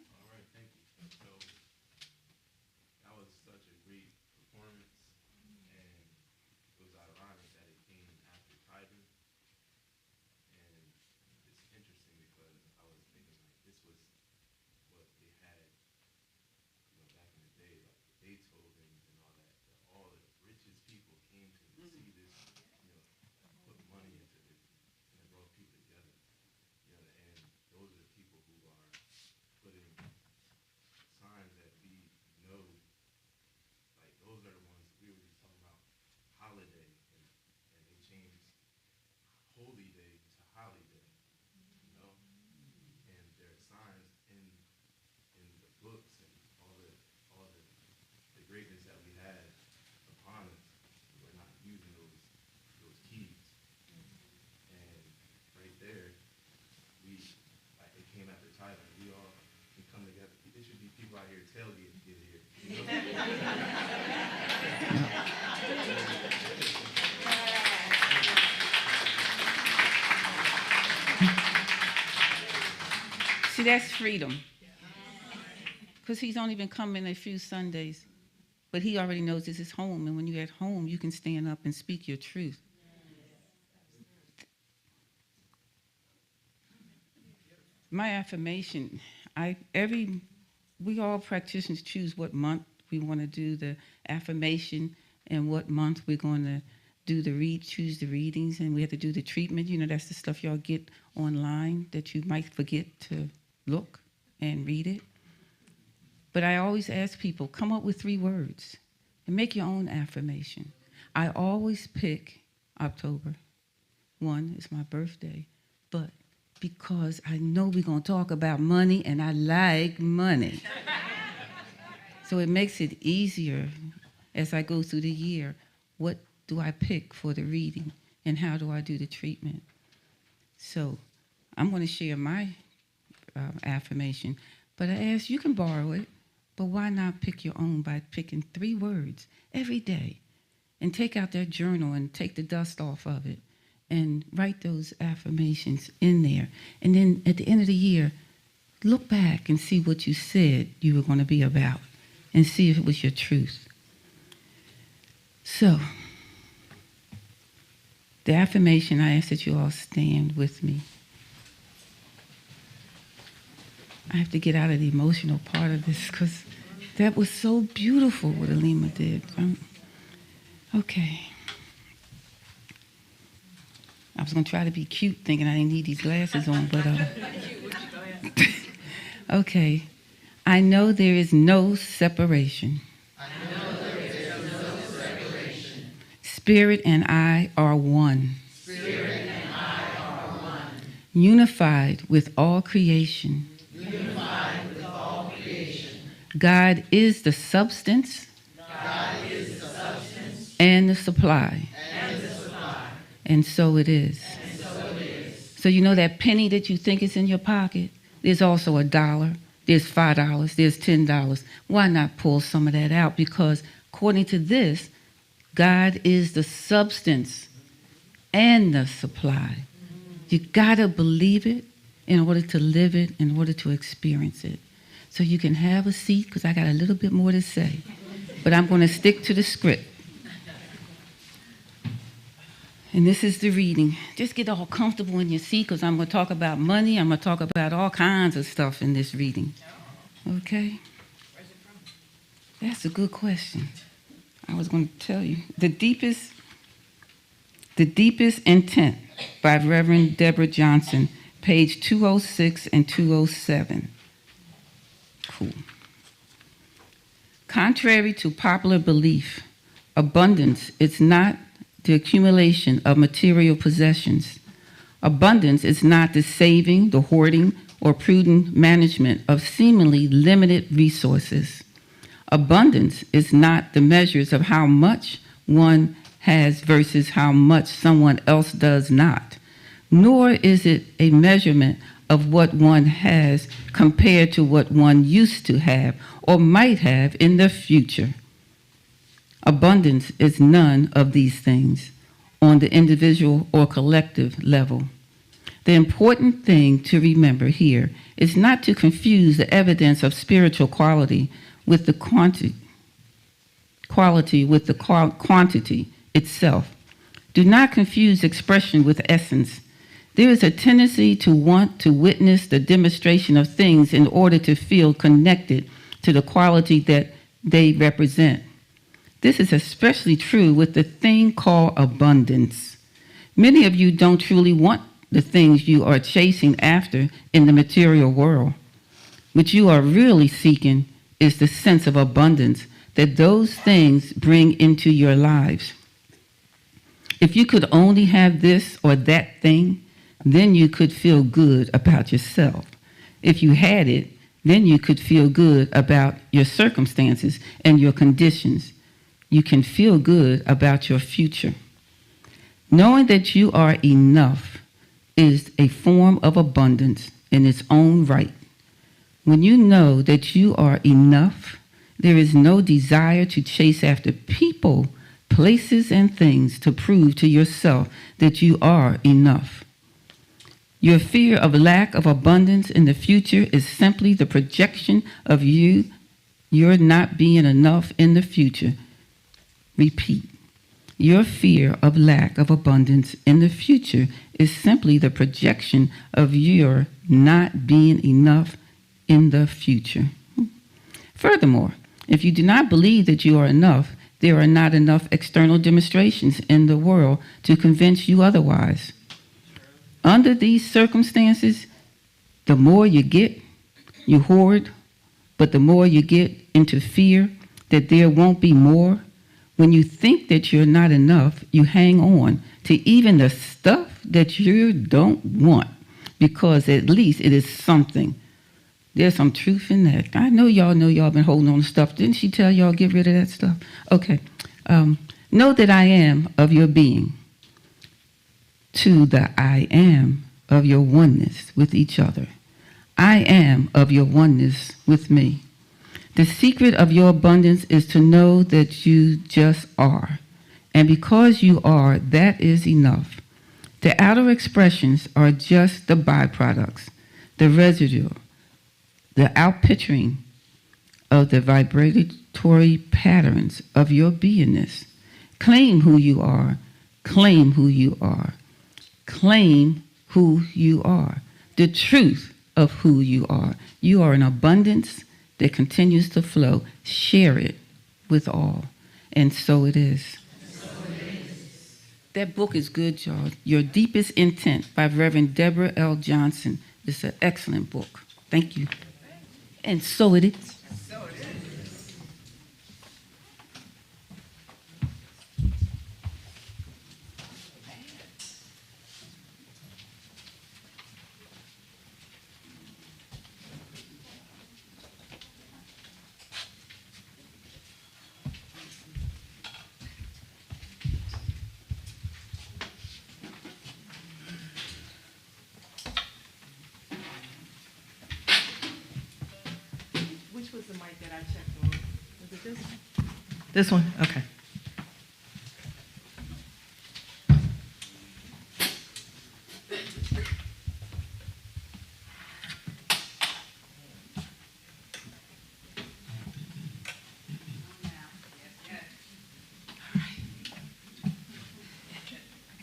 See, that's freedom. Because he's only been coming a few Sundays, but he already knows this is home. And when you're at home, you can stand up and speak your truth. My affirmation, we all practitioners choose what month we want to do the affirmation and what month we're going to choose the readings, and we have to do the treatment. You know, that's the stuff y'all get online that you might forget to look and read it. But I always ask people, come up with 3 words and make your own affirmation. I always pick October. 1 is my birthday, but because I know we're going to talk about money and I like money. So it makes it easier as I go through the year. What do I pick for the reading and how do I do the treatment? So I'm going to share my affirmation, but I ask, you can borrow it, but why not pick your own by picking 3 words every day and take out that journal and take the dust off of it and write those affirmations in there. And then at the end of the year, look back and see what you said you were going to be about and see if it was your truth. So, the affirmation, I ask that you all stand with me. I have to get out of the emotional part of this because that was so beautiful what Alima did. Okay. I was going to try to be cute thinking I didn't need these glasses on, but okay. I know there is no separation. Spirit and I are one. Unified with all creation. God is the substance. And the supply. And so it is. So you know that penny that you think is in your pocket? There's also $1. There's $5. There's $10. Why not pull some of that out? Because according to this, God is the substance and the supply. You gotta believe it in order to live it, in order to experience it. So you can have a seat, because I got a little bit more to say. But I'm going to stick to the script. And this is the reading. Just get all comfortable in your seat, because I'm going to talk about money. I'm going to talk about all kinds of stuff in this reading. Okay? Where's it from? That's a good question. I was going to tell you. The Deepest Intent by Reverend Deborah Johnson, page 206 and 207. Cool. Contrary to popular belief, abundance is not the accumulation of material possessions, Abundance is not the saving, the hoarding, or prudent management of seemingly limited resources. Abundance is not the measures of how much one has versus how much someone else does not, nor is it a measurement of what one has compared to what one used to have or might have in the future. Abundance is none of these things on the individual or collective level. The important thing to remember here is not to confuse the evidence of spiritual quality with the quantity with the quantity itself. Do not confuse expression with essence. There is a tendency to want to witness the demonstration of things in order to feel connected to the quality that they represent. This is especially true with the thing called abundance. Many of you don't truly want the things you are chasing after in the material world. What you are really seeking is the sense of abundance that those things bring into your lives. If you could only have this or that thing, then you could feel good about yourself. If you had it, then you could feel good about your circumstances and your conditions. You can feel good about your future. Knowing that you are enough is a form of abundance in its own right. When you know that you are enough, there is no desire to chase after people, places, and things to prove to yourself that you are enough. Your fear of lack of abundance in the future is simply the projection of you're not being enough in the future. Repeat. Your fear of lack of abundance in the future is simply the projection of your not being enough in the future. Furthermore, if you do not believe that you are enough, there are not enough external demonstrations in the world to convince you otherwise. Under these circumstances, the more you get, you hoard, but the more you get into fear that there won't be more. When you think that you're not enough, you hang on to even the stuff that you don't want, because at least it is something. There's some truth in that. I know y'all been holding on to stuff. Didn't she tell y'all get rid of that stuff? Okay. Know that I am of your being, to the I am of your oneness with each other. I am of your oneness with me. The secret of your abundance is to know that you just are. And because you are, that is enough. The outer expressions are just the byproducts, the residue, the outpicturing of the vibratory patterns of your beingness. Claim who you are. Claim who you are. Claim who you are. The truth of who you are. You are an abundance that continues to flow. Share it with all. And so it is. That book is good, y'all. Your Deepest Intent by Reverend Deborah L. Johnson. It's an excellent book. Thank you. And so it is. Which was the mic that I checked on? Was it this one? This one? Okay.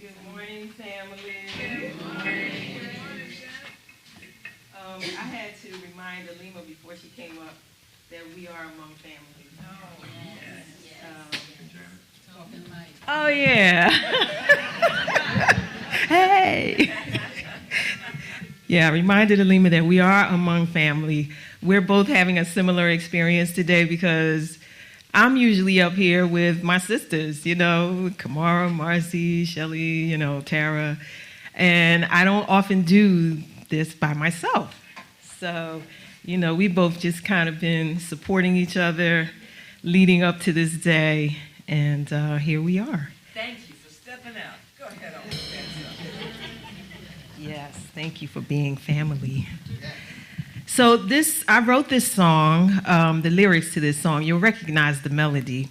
Good morning, family. Good morning. I had to remind Alima before she came up that we are among family. Oh, yeah. Hey. Yeah, I reminded Alima that we are among family. We're both having a similar experience today because I'm usually up here with my sisters, Kamara, Marcy, Shelly, Tara. And I don't often do this by myself. So, we both just kind of been supporting each other leading up to this day, and here we are. Thank you for stepping out. Go ahead on. Yes, thank you for being family. So I wrote this song, the lyrics to this song, you'll recognize the melody.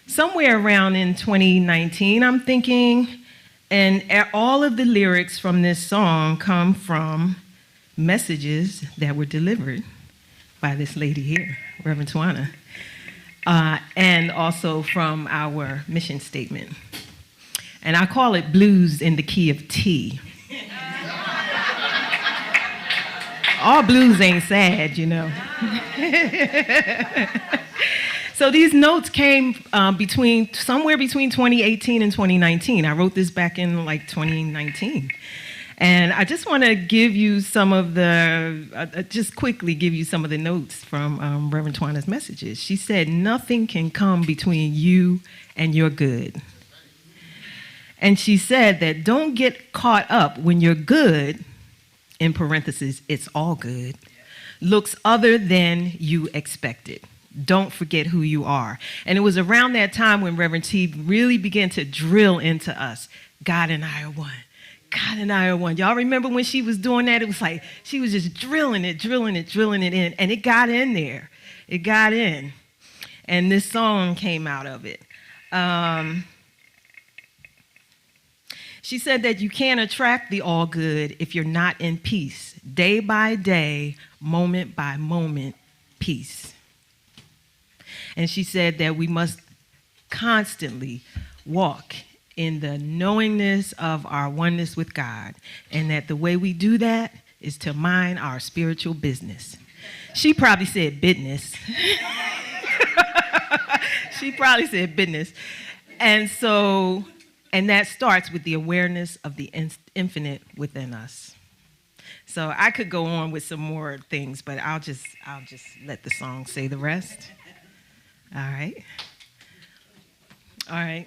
Somewhere around in 2019, I'm thinking, and all of the lyrics from this song come from messages that were delivered by this lady here, Reverend Twana, and also from our mission statement. And I call it Blues in the Key of T. All blues ain't sad, So these notes came somewhere between 2018 and 2019. I wrote this back in 2019. And I just want to give you some of just quickly give you some of the notes from Reverend Twana's messages. She said, "Nothing can come between you and your good." And she said that don't get caught up when your good, in parentheses, it's all good, looks other than you expected. Don't forget who you are. And it was around that time when Reverend T really began to drill into us, God and I are one. God and I are one. Y'all remember when she was doing that? It was like she was just drilling it in. And it got in there. It got in. And this song came out of it. She said that you can't attract the all good if you're not in peace. Day by day, moment by moment, peace. And she said that we must constantly walk in the knowingness of our oneness with God, and that the way we do that is to mind our spiritual business. She probably said business. She probably said business. And that starts with the awareness of the infinite within us. So I could go on with some more things, but I'll just let the song say the rest. All right. All right.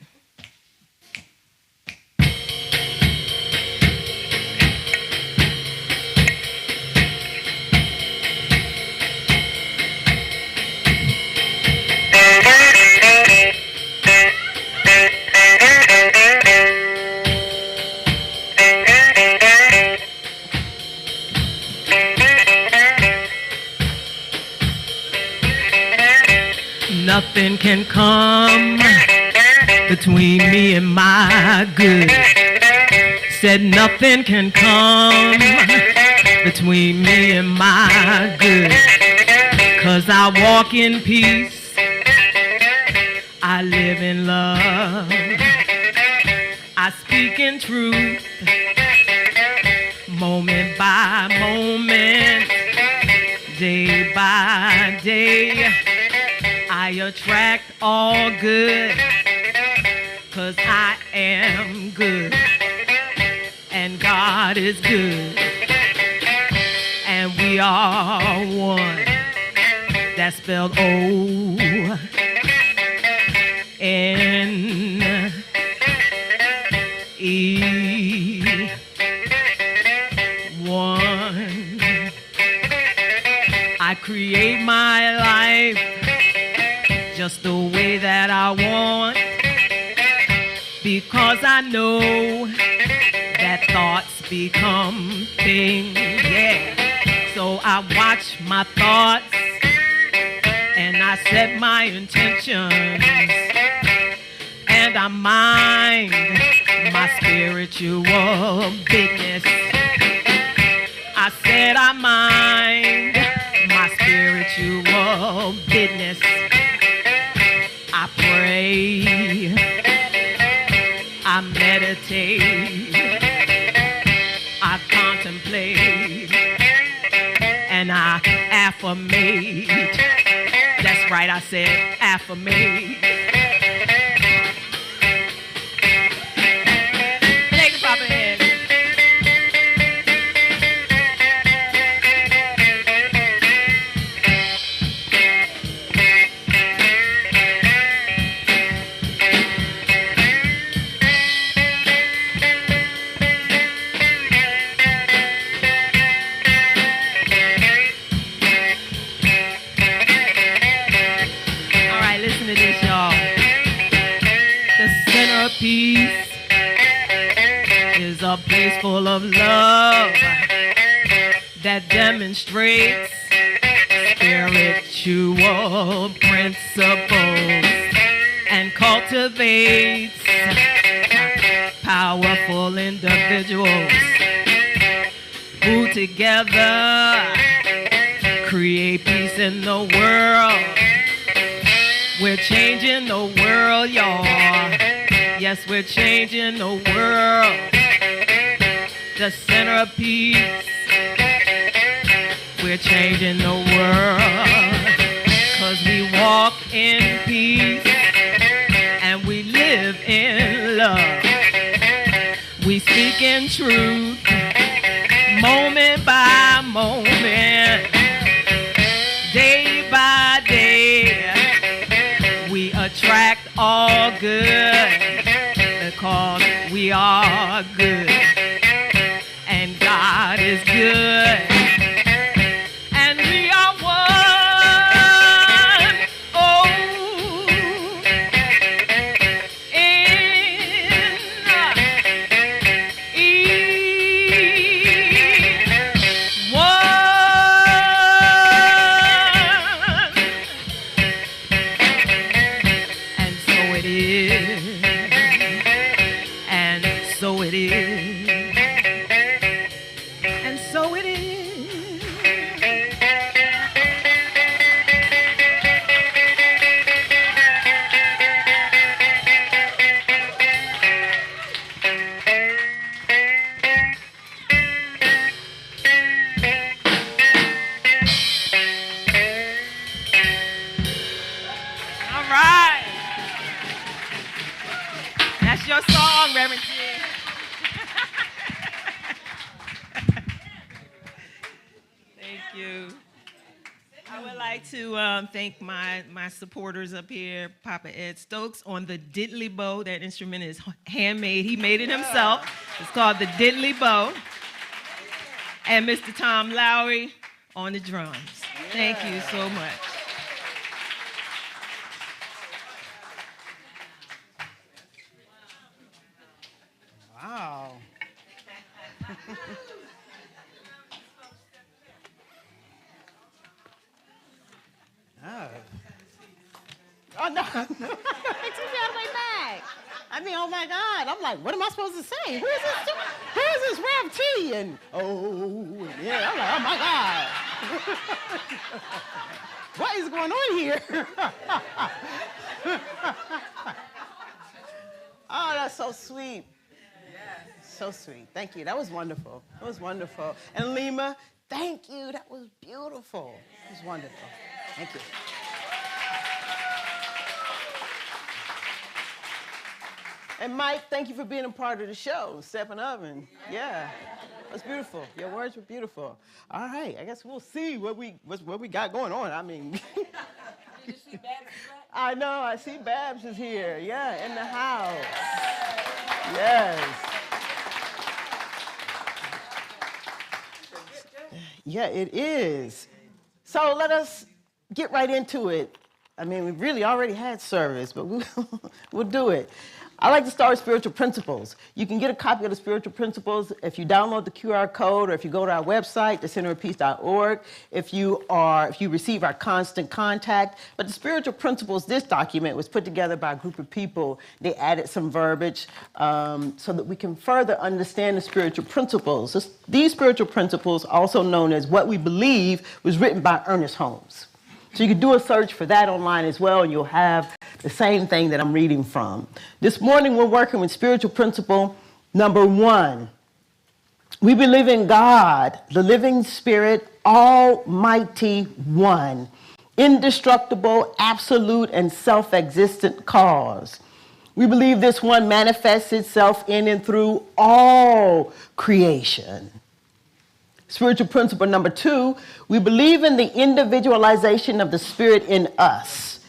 Nothing can come between me and my good. Said nothing can come between me and my good. 'Cause I walk in peace, I live in love, I speak in truth, moment by moment, day by day. I attract all good, 'cause I am good, and God is good, and we are one. That's spelled O-N-E. One. I create my life just the way that I want, because I know that thoughts become things, yeah. So I watch my thoughts and I set my intentions, and I mind my spiritual business. I said I mind my spiritual business. I pray, I meditate, I contemplate, and I affirmate. That's right, I said affirmate. Take it, Papa Head. peace is a place full of love that demonstrates spiritual principles and cultivates powerful individuals who together create peace in the world. We're changing the world, y'all. Yes, we're changing the world. The center of peace. We're changing the world. 'Cause we walk in peace and we live in love. We speak in truth, moment by moment, day by day. We attract all good because we are good and God is good and we are one. Oh, so it is, and so it is. All right. That's your song, Reverend T. Thank you. I would like to thank my supporters up here, Papa Ed Stokes on the diddly bow. That instrument is handmade. He made it himself. It's called the diddly bow. And Mr. Tom Lowry on the drums. Thank you so much. Wow. Oh no. It took me all the way back. I mean, oh my God. I'm like, what am I supposed to say? Who is this Rev T? And oh, yeah, I'm like, oh my God. What is going on here? Oh, that's so sweet. So sweet. Thank you. That was wonderful. That was wonderful. And Lima, thank you. That was beautiful. It was wonderful. Thank you. And Mike, thank you for being a part of the show, stepping up and yeah, that's beautiful. Your words were beautiful. All right, I guess we'll see what we got going on. I mean, Did you see Babs? I know. I see Babs is here. Yeah, in the house. Yes. Yeah, it is. So let us get right into it. I mean, we really already had service, but we'll do it. I like to start with spiritual principles. You can get a copy of the spiritual principles if you download the QR code or if you go to our website, thecenterofpeace.org, if you receive our constant contact. But the spiritual principles, this document was put together by a group of people. They added some verbiage so that we can further understand the spiritual principles. These spiritual principles, also known as What We Believe, was written by Ernest Holmes. So you can do a search for that online as well, and you'll have the same thing that I'm reading from. This morning, we're working with spiritual principle number 1. We believe in God, the living spirit, almighty one, indestructible, absolute, and self-existent cause. We believe this one manifests itself in and through all creation. Spiritual principle number 2, we believe in the individualization of the spirit in us.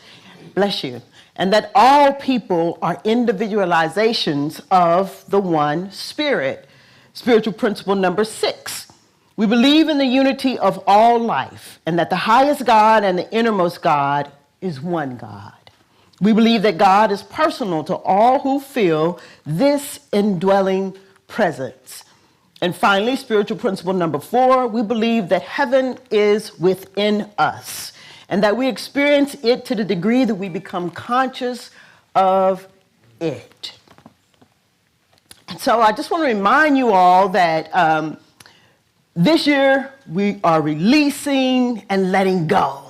Bless you. And that all people are individualizations of the one spirit. Spiritual principle number 6, we believe in the unity of all life and that the highest God and the innermost God is one God. We believe that God is personal to all who feel this indwelling presence. And finally, spiritual principle number 4, we believe that heaven is within us and that we experience it to the degree that we become conscious of it. And so I just want to remind you all that this year we are releasing and letting go.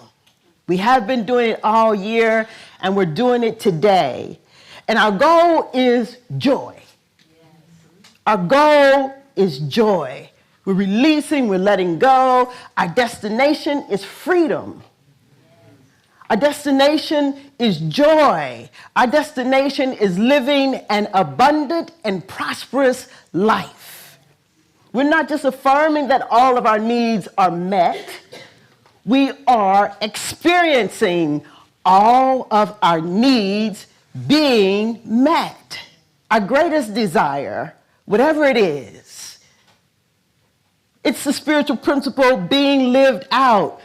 We have been doing it all year, and we're doing it today. And our goal is joy. Our goal is joy. We're releasing, we're letting go. Our destination is freedom. Our destination is joy. Our destination is living an abundant and prosperous life. We're not just affirming that all of our needs are met. We are experiencing all of our needs being met. Our greatest desire, whatever it is, it's the spiritual principle being lived out.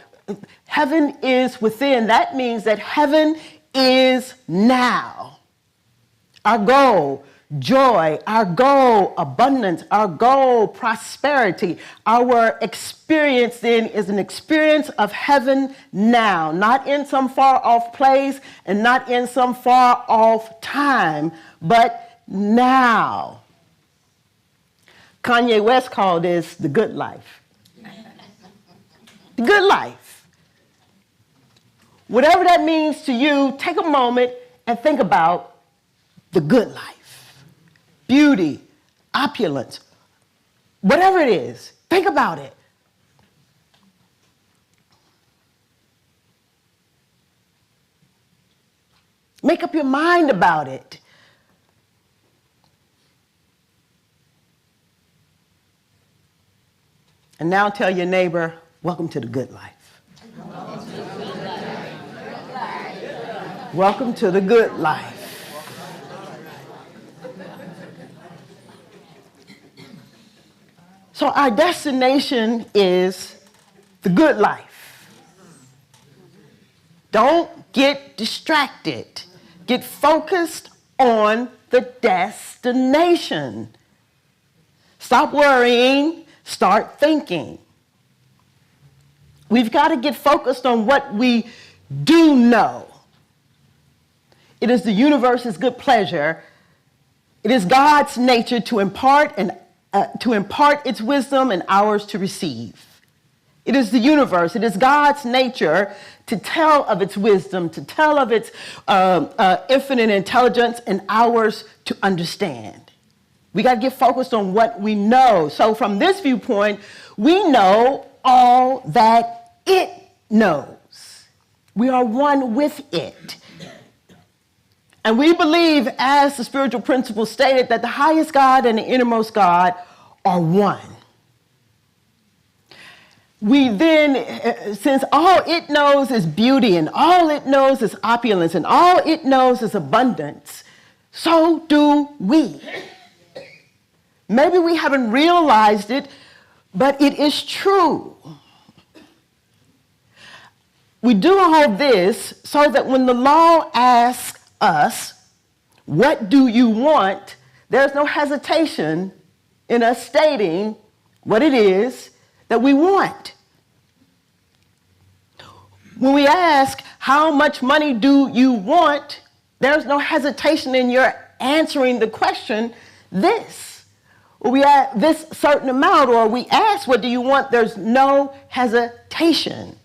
Heaven is within. That means that heaven is now. Our goal, joy. Our goal, abundance. Our goal, prosperity. Our experience then is an experience of heaven now, not in some far off place and not in some far off time, but now. Kanye West called this the good life. The good life. Whatever that means to you, take a moment and think about the good life. Beauty, opulence, whatever it is, think about it. Make up your mind about it. And now tell your neighbor, welcome to the good life. Welcome to the good life. So our destination is the good life. Don't get distracted. Get focused on the destination. Stop worrying, start thinking. We've got to get focused on what we do know. It is the universe's good pleasure. It is God's nature to impart its wisdom and ours to receive. It is the universe. It is God's nature to tell of its wisdom, to tell of its infinite intelligence, and ours to understand. We got to get focused on what we know. So from this viewpoint, we know all that it knows. We are one with it. And we believe, as the spiritual principle stated, that the highest God and the innermost God are one. We then, since all it knows is beauty and all it knows is opulence and all it knows is abundance, so do we. Maybe we haven't realized it, but it is true. We do all this so that when the law asks us, what do you want? There's no hesitation in us stating what it is that we want. When we ask, how much money do you want? There's no hesitation in your answering the question, this. Or we ask this certain amount, or we ask, what do you want? There's no hesitation.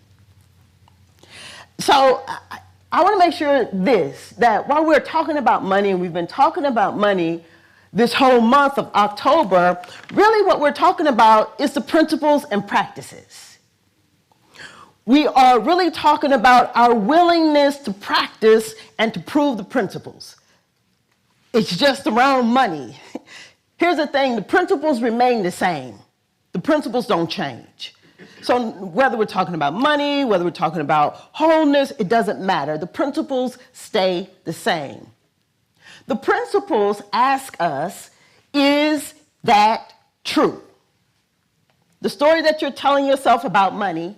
So I want to make sure that while we're talking about money, and we've been talking about money this whole month of October, really what we're talking about is the principles and practices. We are really talking about our willingness to practice and to prove the principles. It's just around money. Here's the thing, the principles remain the same. The principles don't change. So whether we're talking about money, whether we're talking about wholeness, it doesn't matter. The principles stay the same. The principles ask us, is that true? The story that you're telling yourself about money,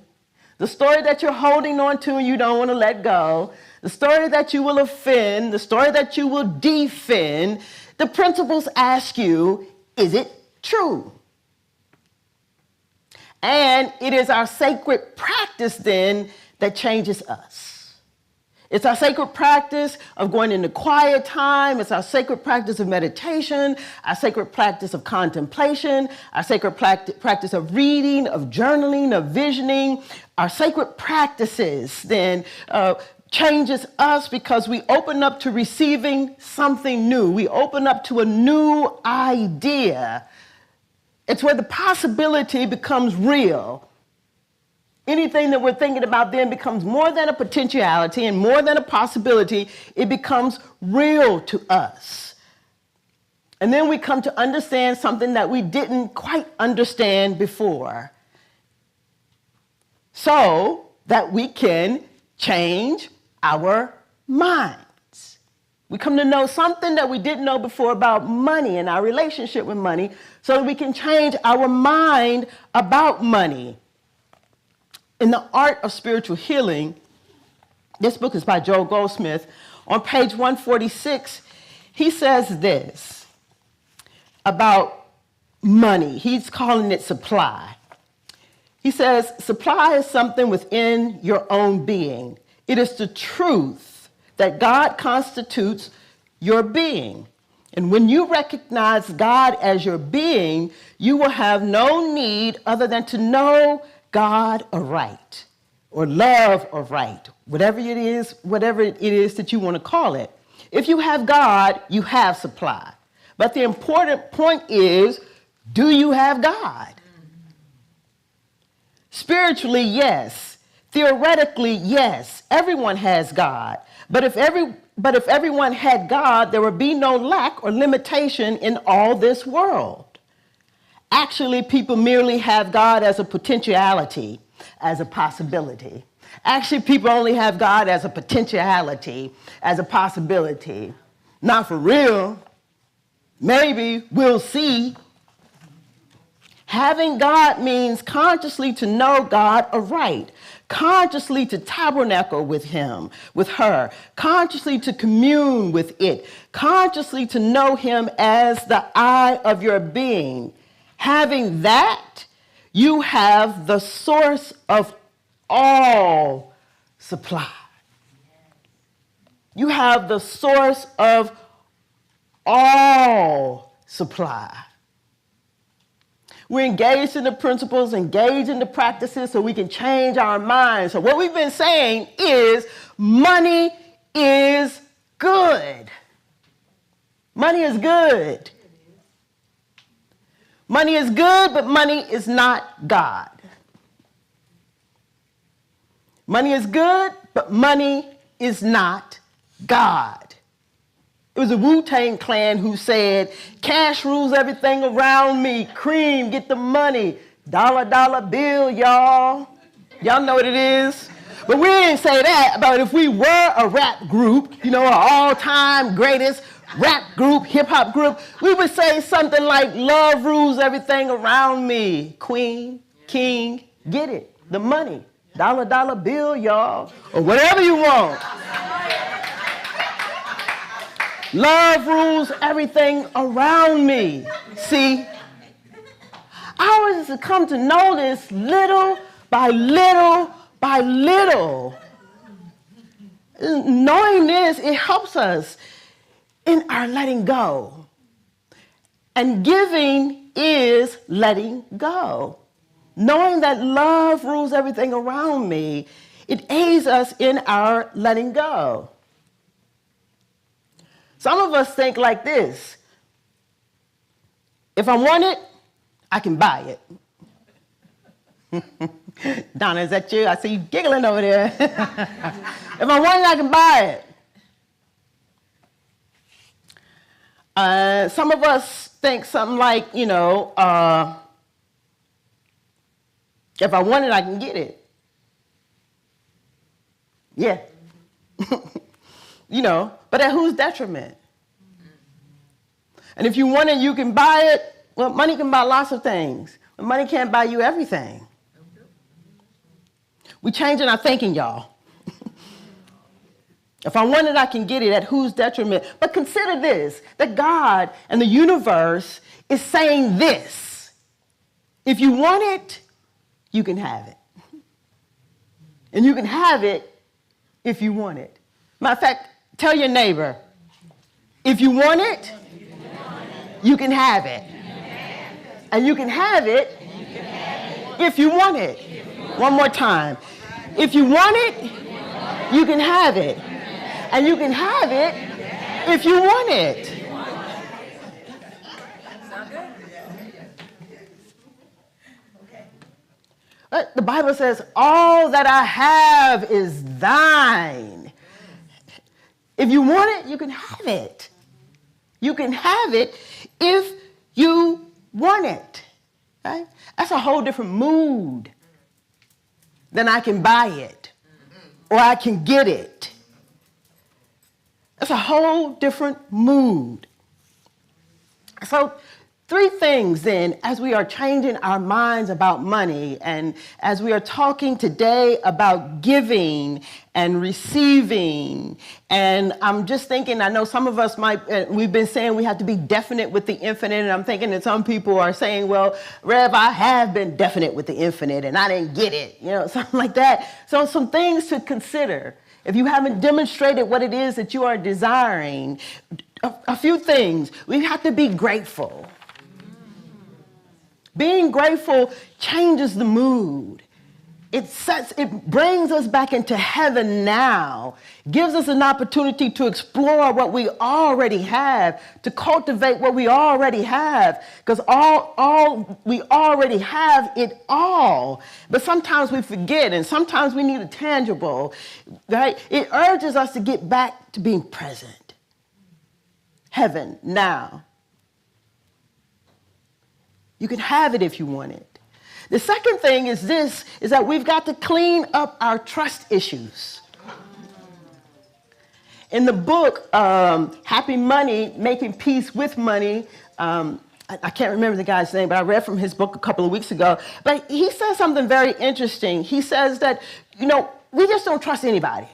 the story that you're holding on to and you don't want to let go, the story that you will offend, the story that you will defend, the principles ask you, is it true? And it is our sacred practice then that changes us. It's our sacred practice of going into quiet time. It's our sacred practice of meditation, our sacred practice of contemplation, our sacred practice of reading, of journaling, of visioning. Our sacred practices then changes us because we open up to receiving something new. We open up to a new idea. It's where the possibility becomes real. Anything that we're thinking about then becomes more than a potentiality and more than a possibility. It becomes real to us. And then we come to understand something that we didn't quite understand before, so that we can change our minds. We come to know something that we didn't know before about money and our relationship with money, so that we can change our mind about money. In The Art of Spiritual Healing, this book is by Joel Goldsmith. On page 146, he says this about money. He's calling it supply. He says, supply is something within your own being. It is the truth that God constitutes your being. And when you recognize God as your being, you will have no need other than to know God aright, or love aright, whatever it is that you want to call it. If you have God, you have supply. But the important point is, do you have God? Spiritually, yes. Theoretically, yes. Everyone has God. But if everyone had God, there would be no lack or limitation in all this world. Actually, people merely have God as a potentiality, as a possibility. Actually, people only have God as a potentiality, as a possibility. Not for real. Maybe, we'll see. Having God means consciously to know God aright, consciously to tabernacle with him, with her, consciously to commune with it, consciously to know him as the eye of your being. Having that, you have the source of all supply. You have the source of all supply. We're engaged in the principles, engaged in the practices so we can change our minds. So what we've been saying is money is good. Money is good. Money is good, but money is not God. Money is good, but money is not God. It was a Wu-Tang Clan who said, cash rules everything around me. Cream, get the money. Dollar, dollar bill, y'all. Y'all know what it is? But we didn't say that about if we were a rap group, an all-time greatest rap group, hip-hop group, we would say something like, love rules everything around me. Queen, king, get it, the money. Dollar, dollar bill, y'all. Or whatever you want. Love rules everything around me. See, ours is to come to know this little by little by little. Knowing this, it helps us in our letting go. And giving is letting go. Knowing that love rules everything around me, it aids us in our letting go. Some of us think like this: if I want it, I can buy it. Donna, is that you? I see you giggling over there. If I want it, I can buy it. Some of us think something like, if I want it, I can get it. Yeah. But at whose detriment? And if you want it, you can buy it. Well, money can buy lots of things, but money can't buy you everything. We're changing our thinking, y'all. If I want it, I can get it. At whose detriment? But consider this, that God and the universe is saying this. If you want it, you can have it. And you can have it if you want it. Matter of fact, tell your neighbor, if you want it, you can have it. And you can have it if you want it. One more time. If you want it, you can have it. And you can have it if you want it. The Bible says, all that I have is thine. If you want it, you can have it. You can have it if you want it. Right? That's a whole different mood than I can buy it or I can get it. That's a whole different mood. So, three things then, as we are changing our minds about money and as we are talking today about giving and receiving. And I'm just thinking, I know some of us might, we've been saying we have to be definite with the infinite. And I'm thinking that some people are saying, well, Rev, I have been definite with the infinite and I didn't get it, something like that. So some things to consider. If you haven't demonstrated what it is that you are desiring, a few things. We have to be grateful. Being grateful changes the mood. It brings us back into heaven now, gives us an opportunity to explore what we already have, to cultivate what we already have, because all we already have it all. But sometimes we forget, and sometimes we need a tangible, right? It urges us to get back to being present. Heaven now. You can have it if you want it. The second thing is that we've got to clean up our trust issues. In the book, Happy Money, Making Peace with Money, I can't remember the guy's name, but I read from his book a couple of weeks ago. But he says something very interesting. He says that, we just don't trust anybody.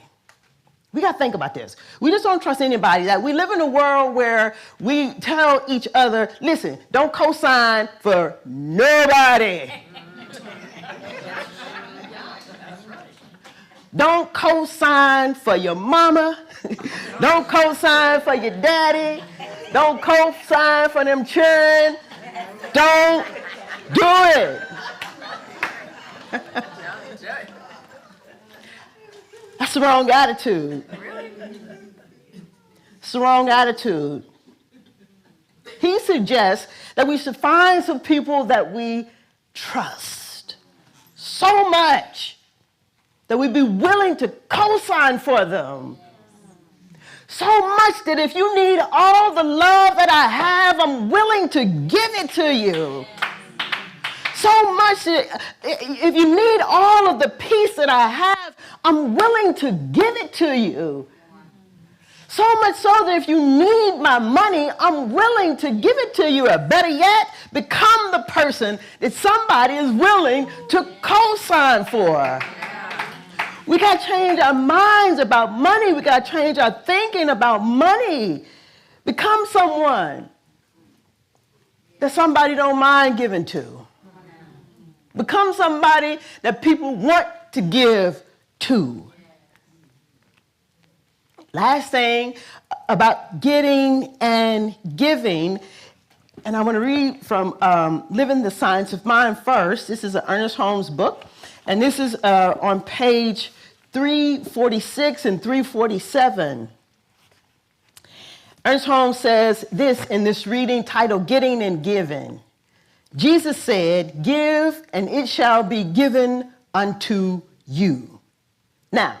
We got to think about this. We just don't trust anybody. That we live in a world where we tell each other, listen, don't co-sign for nobody. Don't co-sign for your mama. Don't co-sign for your daddy. Don't co-sign for them children. Don't do it. That's the wrong attitude. It's the wrong attitude. He suggests that we should find some people that we trust so much that we'd be willing to co-sign for them. So much that if you need all the love that I have, I'm willing to give it to you. So much that if you need all of the peace that I have, I'm willing to give it to you. So much so that if you need my money, I'm willing to give it to you. Or better yet, become the person that somebody is willing to co-sign for. We got to change our minds about money. We got to change our thinking about money. Become someone that somebody don't mind giving to. Become somebody that people want to give to. Last thing about getting and giving, and I want to read from Living the Science of Mind first. This is an Ernest Holmes book, and this is on page 346 and 347. Ernest Holmes says this in this reading titled Getting and Giving. Jesus said, "Give, and it shall be given unto you." Now,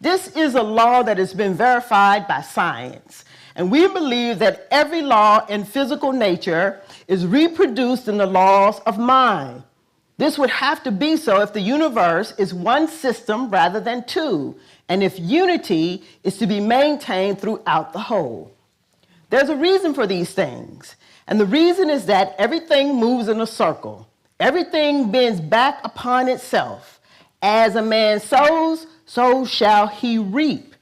this is a law that has been verified by science, and we believe that every law in physical nature is reproduced in the laws of mind. This would have to be so if the universe is one system rather than two, and if unity is to be maintained throughout the whole. There's a reason for these things. And the reason is that everything moves in a circle. Everything bends back upon itself. As a man sows, so shall he reap.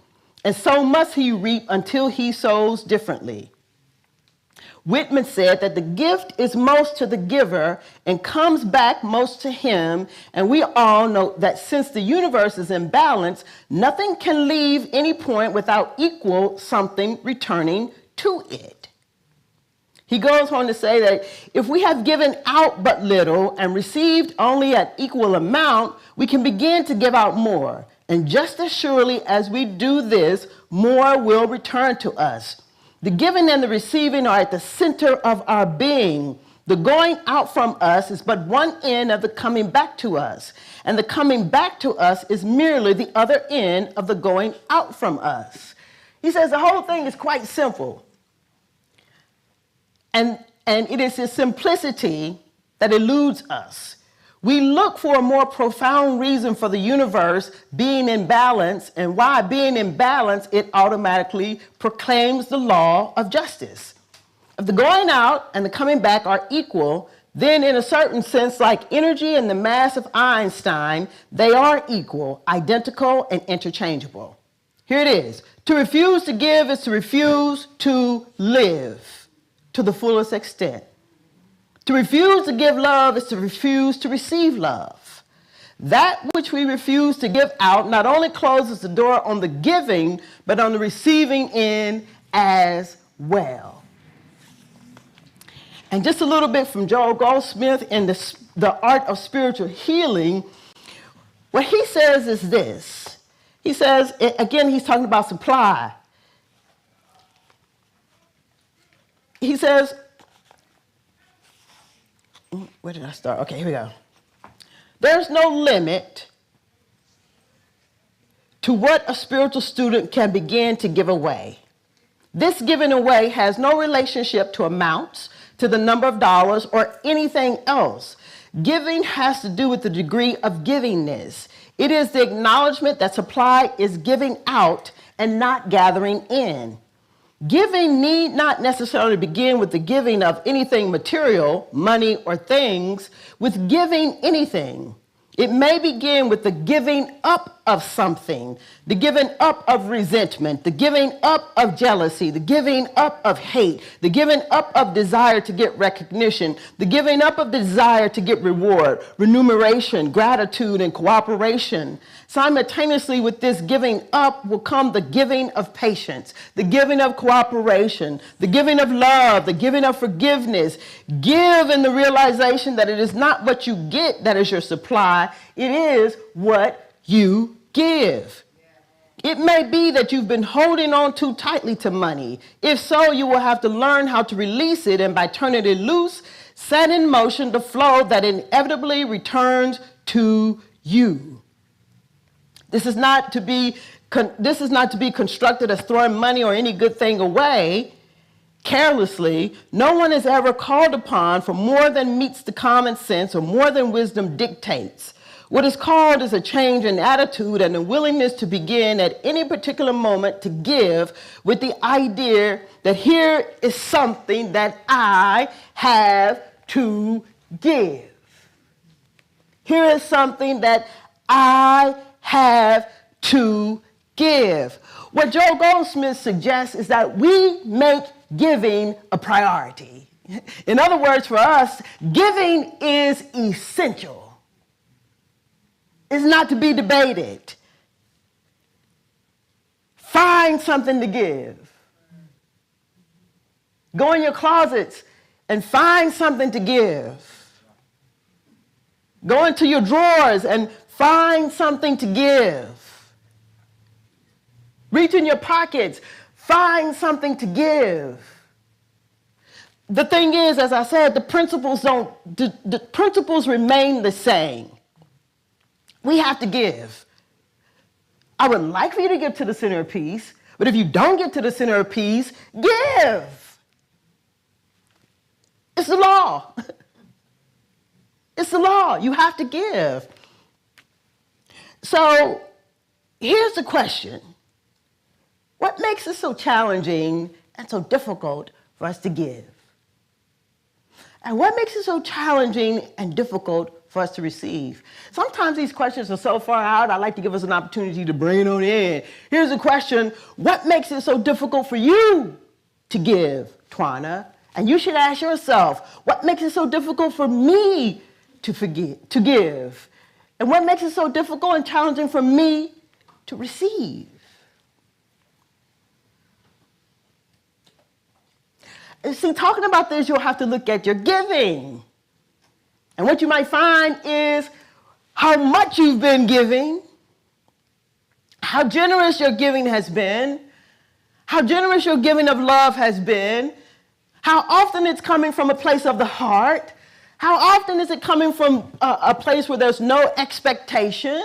and so must he reap until he sows differently. Whitman said that the gift is most to the giver and comes back most to him, and we all know that since the universe is in balance, nothing can leave any point without equal something returning to it. He goes on to say that if we have given out but little and received only an equal amount, we can begin to give out more. And just as surely as we do this, more will return to us. The giving and the receiving are at the center of our being. The going out from us is but one end of the coming back to us. And the coming back to us is merely the other end of the going out from us. He says the whole thing is quite simple. And it is his simplicity that eludes us. We look for a more profound reason for the universe being in balance, and why being in balance, it automatically proclaims the law of justice. If the going out and the coming back are equal, then in a certain sense, like energy and the mass of Einstein, they are equal, identical, and interchangeable. Here it is. To refuse to give is to refuse to live to the fullest extent. To refuse to give love is to refuse to receive love. That which we refuse to give out not only closes the door on the giving, but on the receiving end as well. And just a little bit from Joel Goldsmith in the Art of Spiritual Healing, what he says is this. He says, again, he's talking about supply. He says, where did I start? Okay, here we go. There's no limit to what a spiritual student can begin to give away. This giving away has no relationship to amounts, to the number of dollars, or anything else. Giving has to do with the degree of givingness. It is the acknowledgement that supply is giving out and not gathering in. Giving need not necessarily begin with the giving of anything material, money, or things. With giving anything, it may begin with the giving up of something, the giving up of resentment, the giving up of jealousy, the giving up of hate, the giving up of desire to get recognition, the giving up of desire to get reward, remuneration, gratitude, and cooperation. Simultaneously with this giving up will come the giving of patience, the giving of cooperation, the giving of love, the giving of forgiveness. Give in the realization that it is not what you get that is your supply, it is what you give. It may be that you've been holding on too tightly to money. If so, you will have to learn how to release it, and by turning it loose, set in motion the flow that inevitably returns to you. This is not to be constructed as throwing money or any good thing away carelessly. No one is ever called upon for more than meets the common sense or more than wisdom dictates. What is called is a change in attitude and a willingness to begin at any particular moment to give, with the idea that here is something that I have to give. Here is something that I have to give. What Joel Goldsmith suggests is that we make giving a priority. In other words, for us, giving is essential. It's not to be debated. Find something to give. Go in your closets and find something to give. Go into your drawers and find something to give. Reach in your pockets. Find something to give. The thing is, as I said, the principles remain the same. We have to give. I would like for you to give to the center of peace, but if you don't get to the center of peace, give. It's the law. It's the law. You have to give. So here's the question. What makes it so challenging and so difficult for us to give? And what makes it so challenging and difficult for us to receive? Sometimes these questions are so far out, I'd like to give us an opportunity to bring it on in. Here's a question: what makes it so difficult for you to give, Twana? And you should ask yourself, what makes it so difficult for me to give? And what makes it so difficult and challenging for me to receive? And see, talking about this, you'll have to look at your giving. And what you might find is how much you've been giving, how generous your giving has been, how generous your giving of love has been, how often it's coming from a place of the heart, how often is it coming from a place where there's no expectation.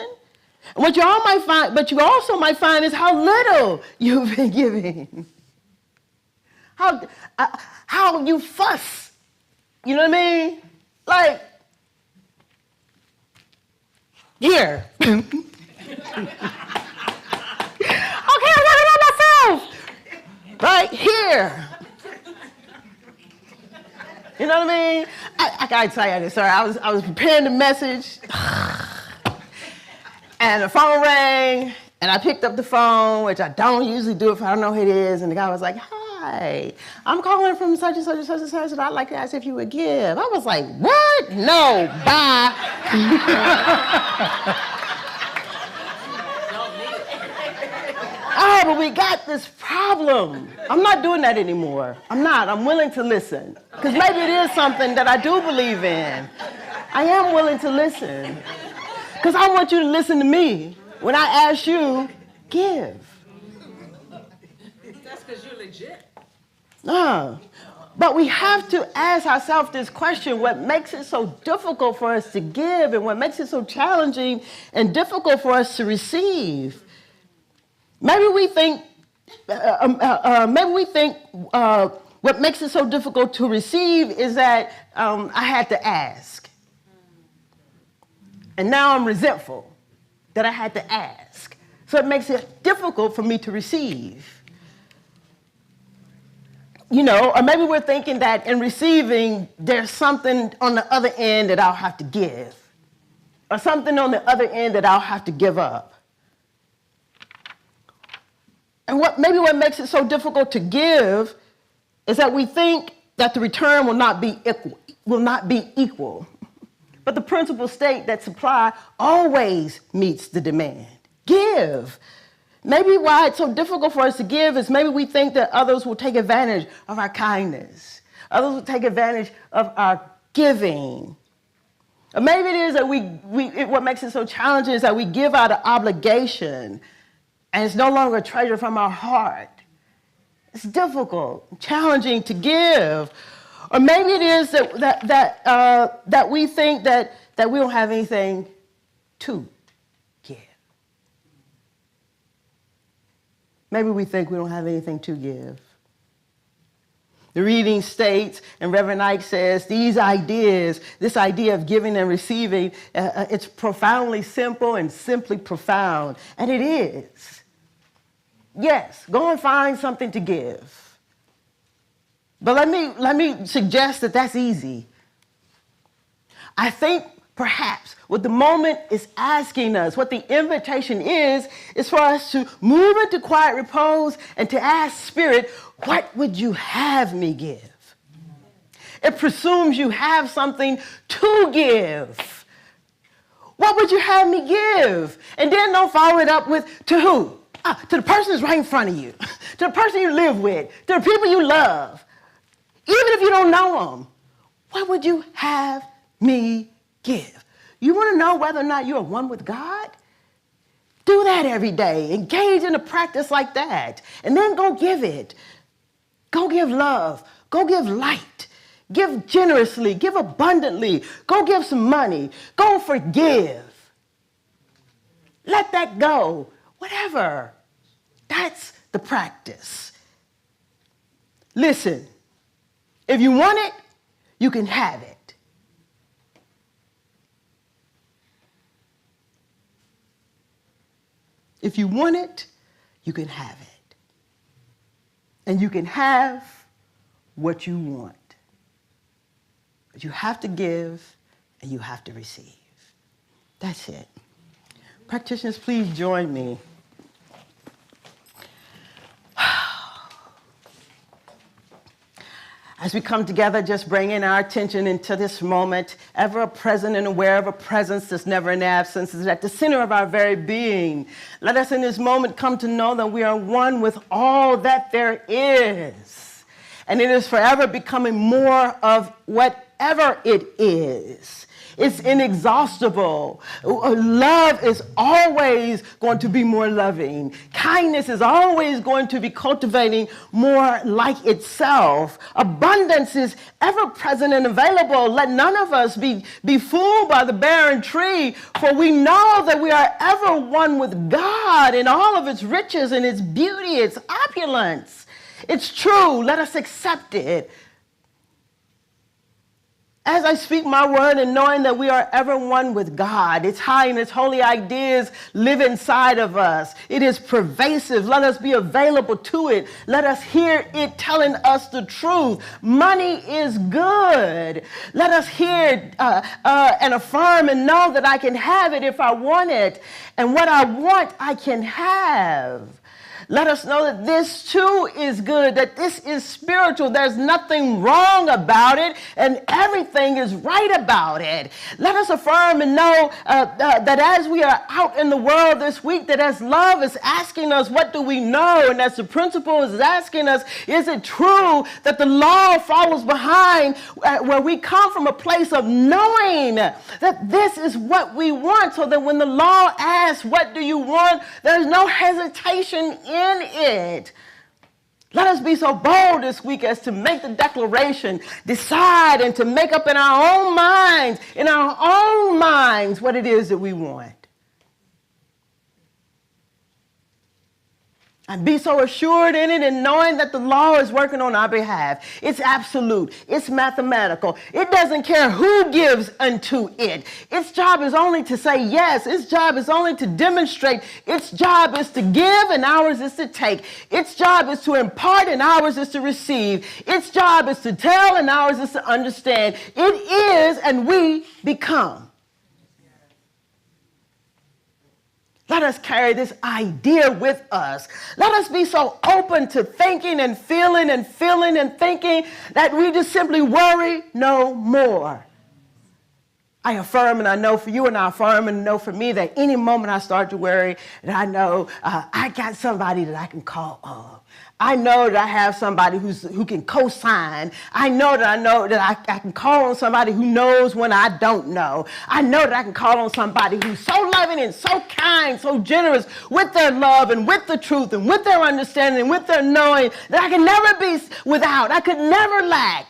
And what you all might find, but you also might find, is how little you've been giving. How you fuss. You know what I mean? Like, here. Okay, I'm talking about myself. Right here. You know what I mean? I gotta tell you this, sir. I was preparing the message, and the phone rang, and I picked up the phone, which I don't usually do if I don't know who it is, and the guy was like, "Hi, I'm calling from such and such and such and such, and I'd like to ask if you would give." I was like, "What? No, bye." Oh, but we got this problem. I'm not doing that anymore. I'm not. I'm willing to listen. Because maybe it is something that I do believe in. I am willing to listen. Because I want you to listen to me. When I ask you, give. That's because you're legit. No. But we have to ask ourselves this question: what makes it so difficult for us to give, and what makes it so challenging and difficult for us to receive? Maybe we think what makes it so difficult to receive is that I had to ask. And now I'm resentful that I had to ask. So it makes it difficult for me to receive. You know, or maybe we're thinking that in receiving, there's something on the other end that I'll have to give, or something on the other end that I'll have to give up. And what makes it so difficult to give is that we think that the return will not be equal. But the principles state that supply always meets the demand. Give. Maybe why it's so difficult for us to give is maybe we think that others will take advantage of our kindness. Others will take advantage of our giving. Or maybe it is that what makes it so challenging is that we give out of obligation, and it's no longer a treasure from our heart. It's difficult, challenging to give. Or maybe it is that we think that we don't have anything to give. Maybe we think we don't have anything to give. The reading states, and Reverend Ike says, this idea of giving and receiving, it's profoundly simple and simply profound. And it is. Yes, go and find something to give. But let me suggest that that's easy. I think perhaps what the moment is asking us, what the invitation is for us to move into quiet repose and to ask Spirit, what would you have me give? It presumes you have something to give. What would you have me give? And then don't follow it up with, to who? To the person who's right in front of you, to the person you live with, to the people you love. Even if you don't know them, what would you have me give? You want to know whether or not you are one with God? Do that every day. Engage in a practice like that. And then go give it. Go give love. Go give light. Give generously. Give abundantly. Go give some money. Go forgive. Let that go. Whatever. That's the practice. Listen, if you want it, you can have it. If you want it, you can have it. And you can have what you want. But you have to give, and you have to receive. That's it. Practitioners, please join me. As we come together, just bringing our attention into this moment, ever present and aware of a presence that's never in absence, is at the center of our very being. Let us in this moment come to know that we are one with all that there is. And it is forever becoming more of whatever it is. It's inexhaustible. Love is always going to be more loving. Kindness is always going to be cultivating more like itself. Abundance is ever present and available. Let none of us be fooled by the barren tree, for we know that we are ever one with God in all of its riches and its beauty, its opulence. It's true. Let us accept it. As I speak my word and knowing that we are ever one with God, its high and its holy ideas live inside of us. It is pervasive. Let us be available to it. Let us hear it telling us the truth. Money is good. Let us hear and affirm and know that I can have it if I want it. And what I want, I can have. Let us know that this too is good, that this is spiritual. There's nothing wrong about it, and everything is right about it. Let us affirm and know that as we are out in the world this week, that as love is asking us, what do we know? And as the principle is asking us, is it true that the law follows behind where we come from a place of knowing that this is what we want, so that when the law asks, what do you want? There's no hesitation in it. Let us be so bold this week as to make the declaration, decide, and to make up in our own minds, what it is that we want. And be so assured in it and knowing that the law is working on our behalf. It's absolute. It's mathematical. It doesn't care who gives unto it. Its job is only to say yes. Its job is only to demonstrate. Its job is to give and ours is to take. Its job is to impart and ours is to receive. Its job is to tell and ours is to understand. It is and we become. Let us carry this idea with us. Let us be so open to thinking and feeling and thinking that we just simply worry no more. I affirm and I know for you, and I affirm and know for me that any moment I start to worry, that I know I got somebody that I can call on. I know that I have somebody who can co-sign. I know that I can call on somebody who knows when I don't know. I know that I can call on somebody who's so loving and so kind, so generous with their love and with the truth and with their understanding and with their knowing that I can never be without. I could never lack.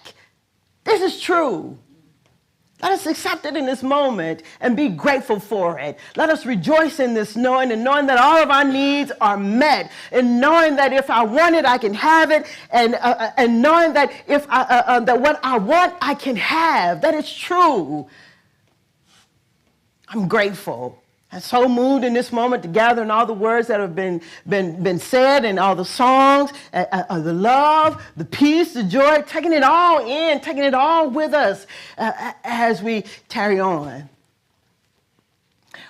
This is true. Let us accept it in this moment and be grateful for it. Let us rejoice in this knowing, and knowing that all of our needs are met, and knowing that if I want it, I can have it, and knowing that if that what I want, I can have. That is true. I'm grateful. I'm so moved in this moment to gather in all the words that have been said, and all the songs, the love, the peace, the joy, taking it all in, taking it all with us as we carry on.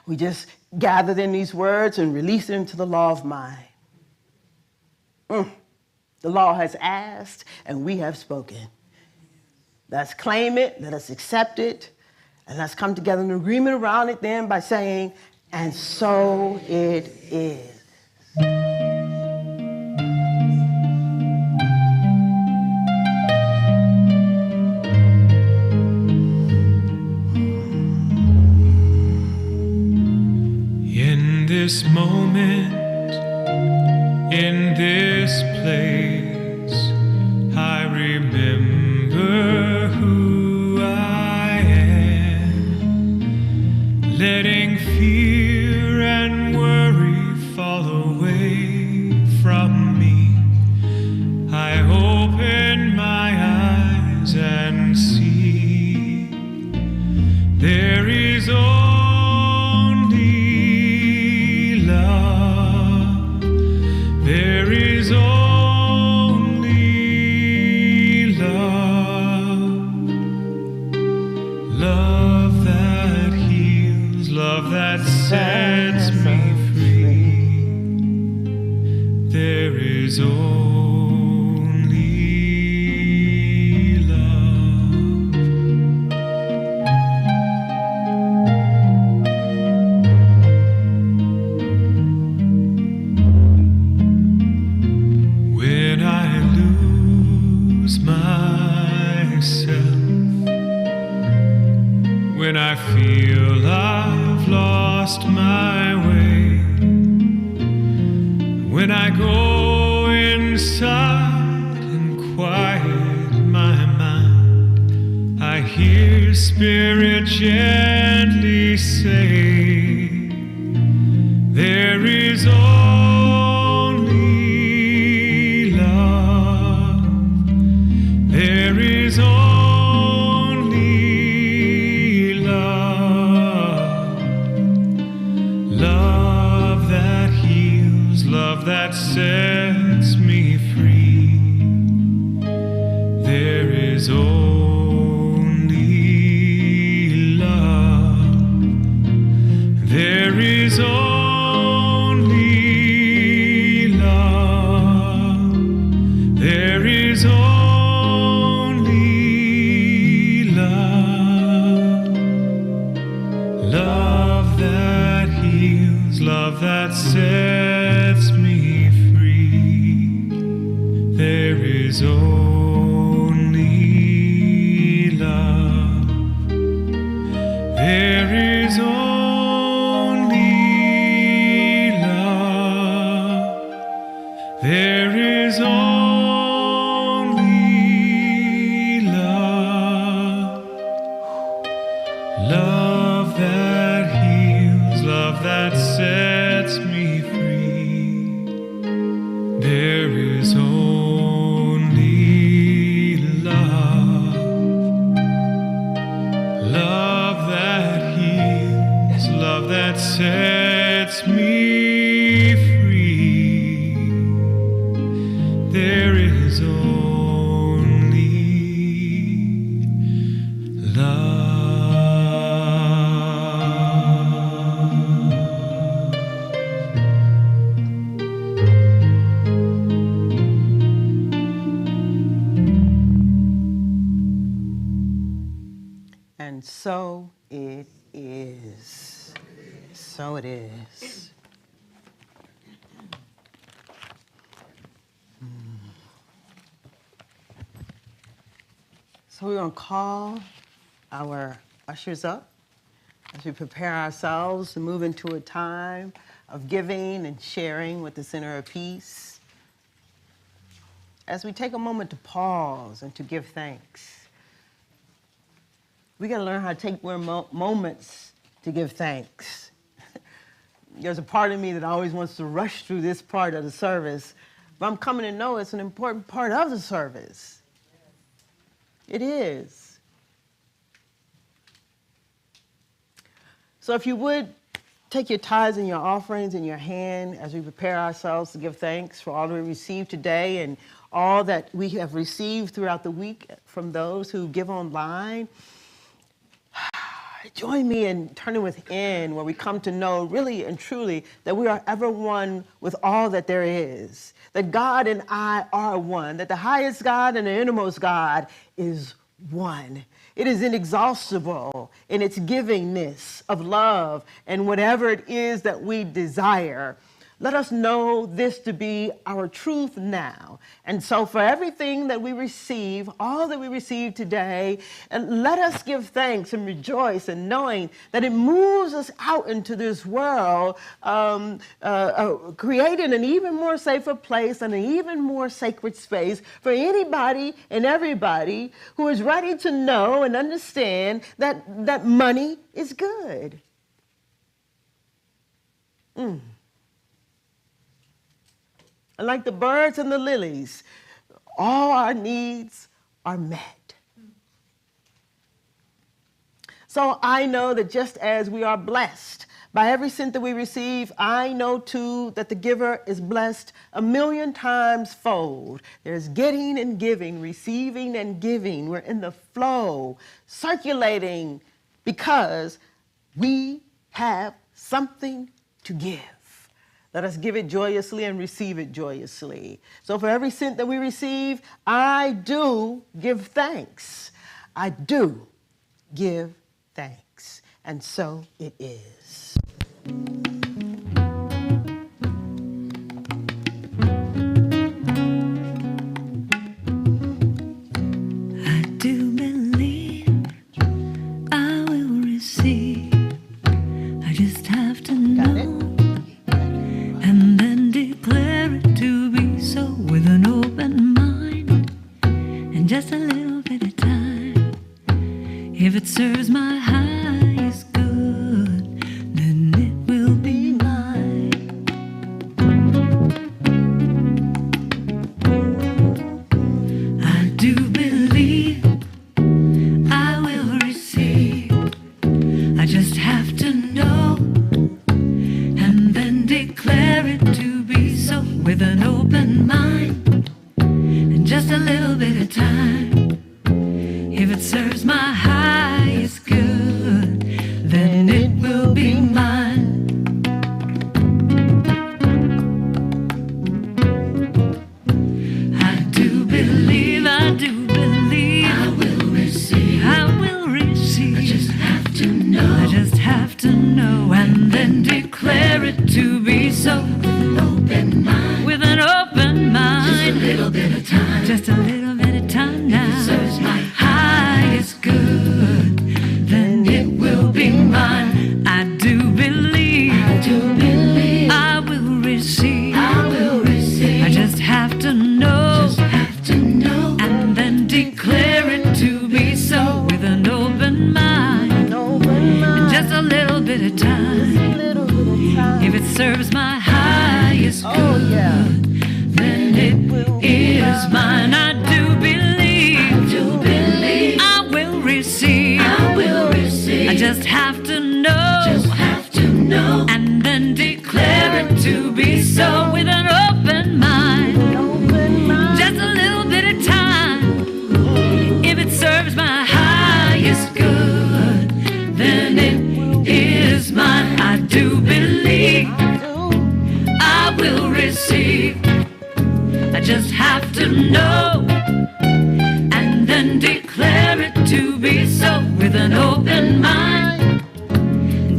We just gathered in these words and released them to the law of mind. The law has asked, and we have spoken. Let's claim it, let us accept it, and let's come together in agreement around it then by saying, and so it is. In this moment, in this place, I remember who I am, letting fear and worry fall away from me. I open my eyes and see there is only love. There is only love, love that only love. When I lose myself, when I feel I've lost my way, when I go inside and quiet my mind, I hear Spirit gently say, there is only love. There is only love. Love that heals, love that sets me free. There is only love. There is only love. There is only love. Love that heals, love that sets me free. There is only love. There is only love. There is only love. Love that heals, love that sets me free. There is only love. Love that heals, love that sets me free. There is only love. And so it is. So it is. So we're going to call our ushers up as we prepare ourselves to move into a time of giving and sharing with the Center of Peace. As we take a moment to pause and to give thanks, we got to learn how to take moments to give thanks. There's a part of me that always wants to rush through this part of the service, but I'm coming to know it's an important part of the service. It is. So if you would, take your tithes and your offerings in your hand as we prepare ourselves to give thanks for all that we received today and all that we have received throughout the week from those who give online. Join me in turning within, where we come to know really and truly that we are ever one with all that there is, that God and I are one, that the highest God and the innermost God is one. It is inexhaustible in its givingness of love and whatever it is that we desire. Let us know this to be our truth now. And so for everything that we receive, all that we receive today, and let us give thanks and rejoice in knowing that it moves us out into this world, creating an even more safer place and an even more sacred space for anybody and everybody who is ready to know and understand that money is good. And like the birds and the lilies, all our needs are met. So I know that just as we are blessed by every cent that we receive, I know too that the giver is blessed 1,000,000 times fold. There's getting and giving, receiving and giving. We're in the flow, circulating, because we have something to give. Let us give it joyously and receive it joyously. So for every cent that we receive, I do give thanks. I do give thanks. And so it is. I do believe I will receive. I just have to know and then declare it to be so with an open mind and just a little bit of time. If it serves my highest good, then it will be mine. I do believe I will receive. I just have to know and then declare it to be so with an open mind and just a little bit of time. If it serves my highest good, then it will be mine. I do believe I will receive. I will receive. I just have to know. I just have to know and then declare it to be so with an open mind. With an open mind. Just a little bit of time. Just a little bit of time now. If it serves my highest good, then it will be mine. I do believe. I do believe. I will receive. I will receive. I just have to know. Just have to know. And then declare it to be so with an open mind. An open mind. And just a little bit of time. Just a little bit of time. If it serves my highest good, then it is mine. I do believe. I do believe. I will receive. I will receive. I just have to know. Just have to know. And then declare it to be so with an open mind. An open mind. Just a little bit of time. If it serves my highest good, then it is mine. I do believe. I will receive. I just have to know and then declare it to be so with an open mind.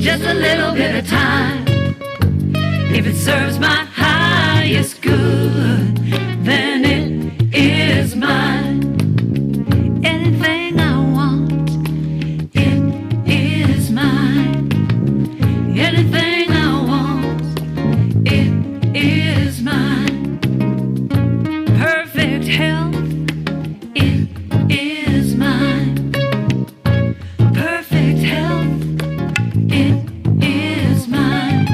Just a little bit of time. If it serves my highest good, then it is mine. Anything I want, it is mine. Anything I want, it is mine. Perfect health, it is mine. Perfect health, it is mine.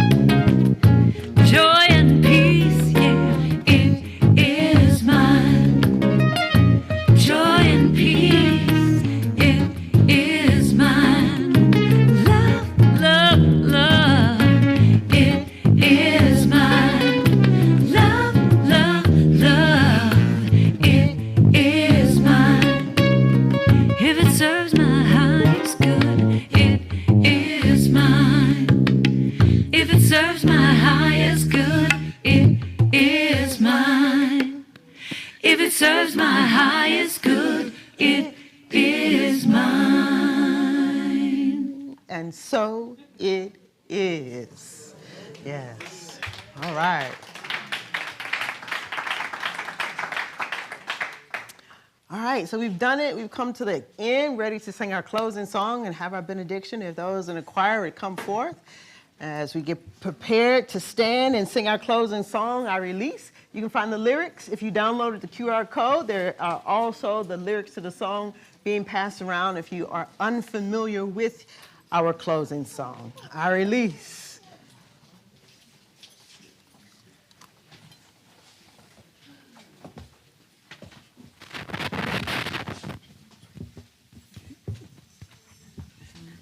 Joy and peace, yeah, it is mine. Joy and peace, it is mine. Love, love, love, it is mine. Love, love, love, it is mine. If it serves my highest good, it is mine. If it serves my highest good, it is mine. If it serves my highest good, it is mine. And so it is. Yes. All right. All right, so we've done it. We've come to the end, ready to sing our closing song and have our benediction. If those in the choir would come forth as we get prepared to stand and sing our closing song, our release. You can find the lyrics if you downloaded the QR code. There are also the lyrics to the song being passed around if you are unfamiliar with our closing song, our release.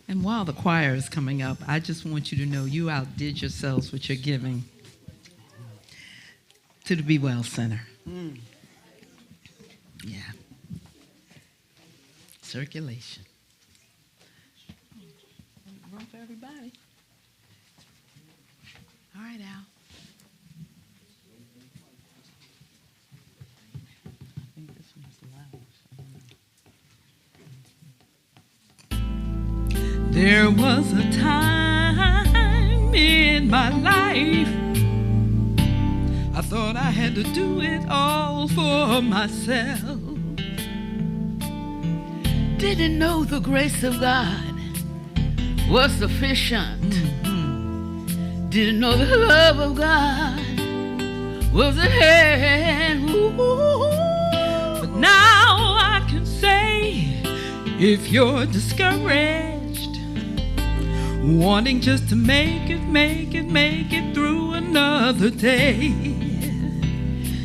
And while the choir is coming up, I just want you to know you outdid yourselves with your giving to the Be Well Center. Yeah. Circulation. Room for everybody. All right, Al. There was a time in my life I thought I had to do it all for myself. Didn't know the grace of God was sufficient. Didn't know the love of God was at hand. But now I can say, if you're discouraged, wanting just to make it through another day,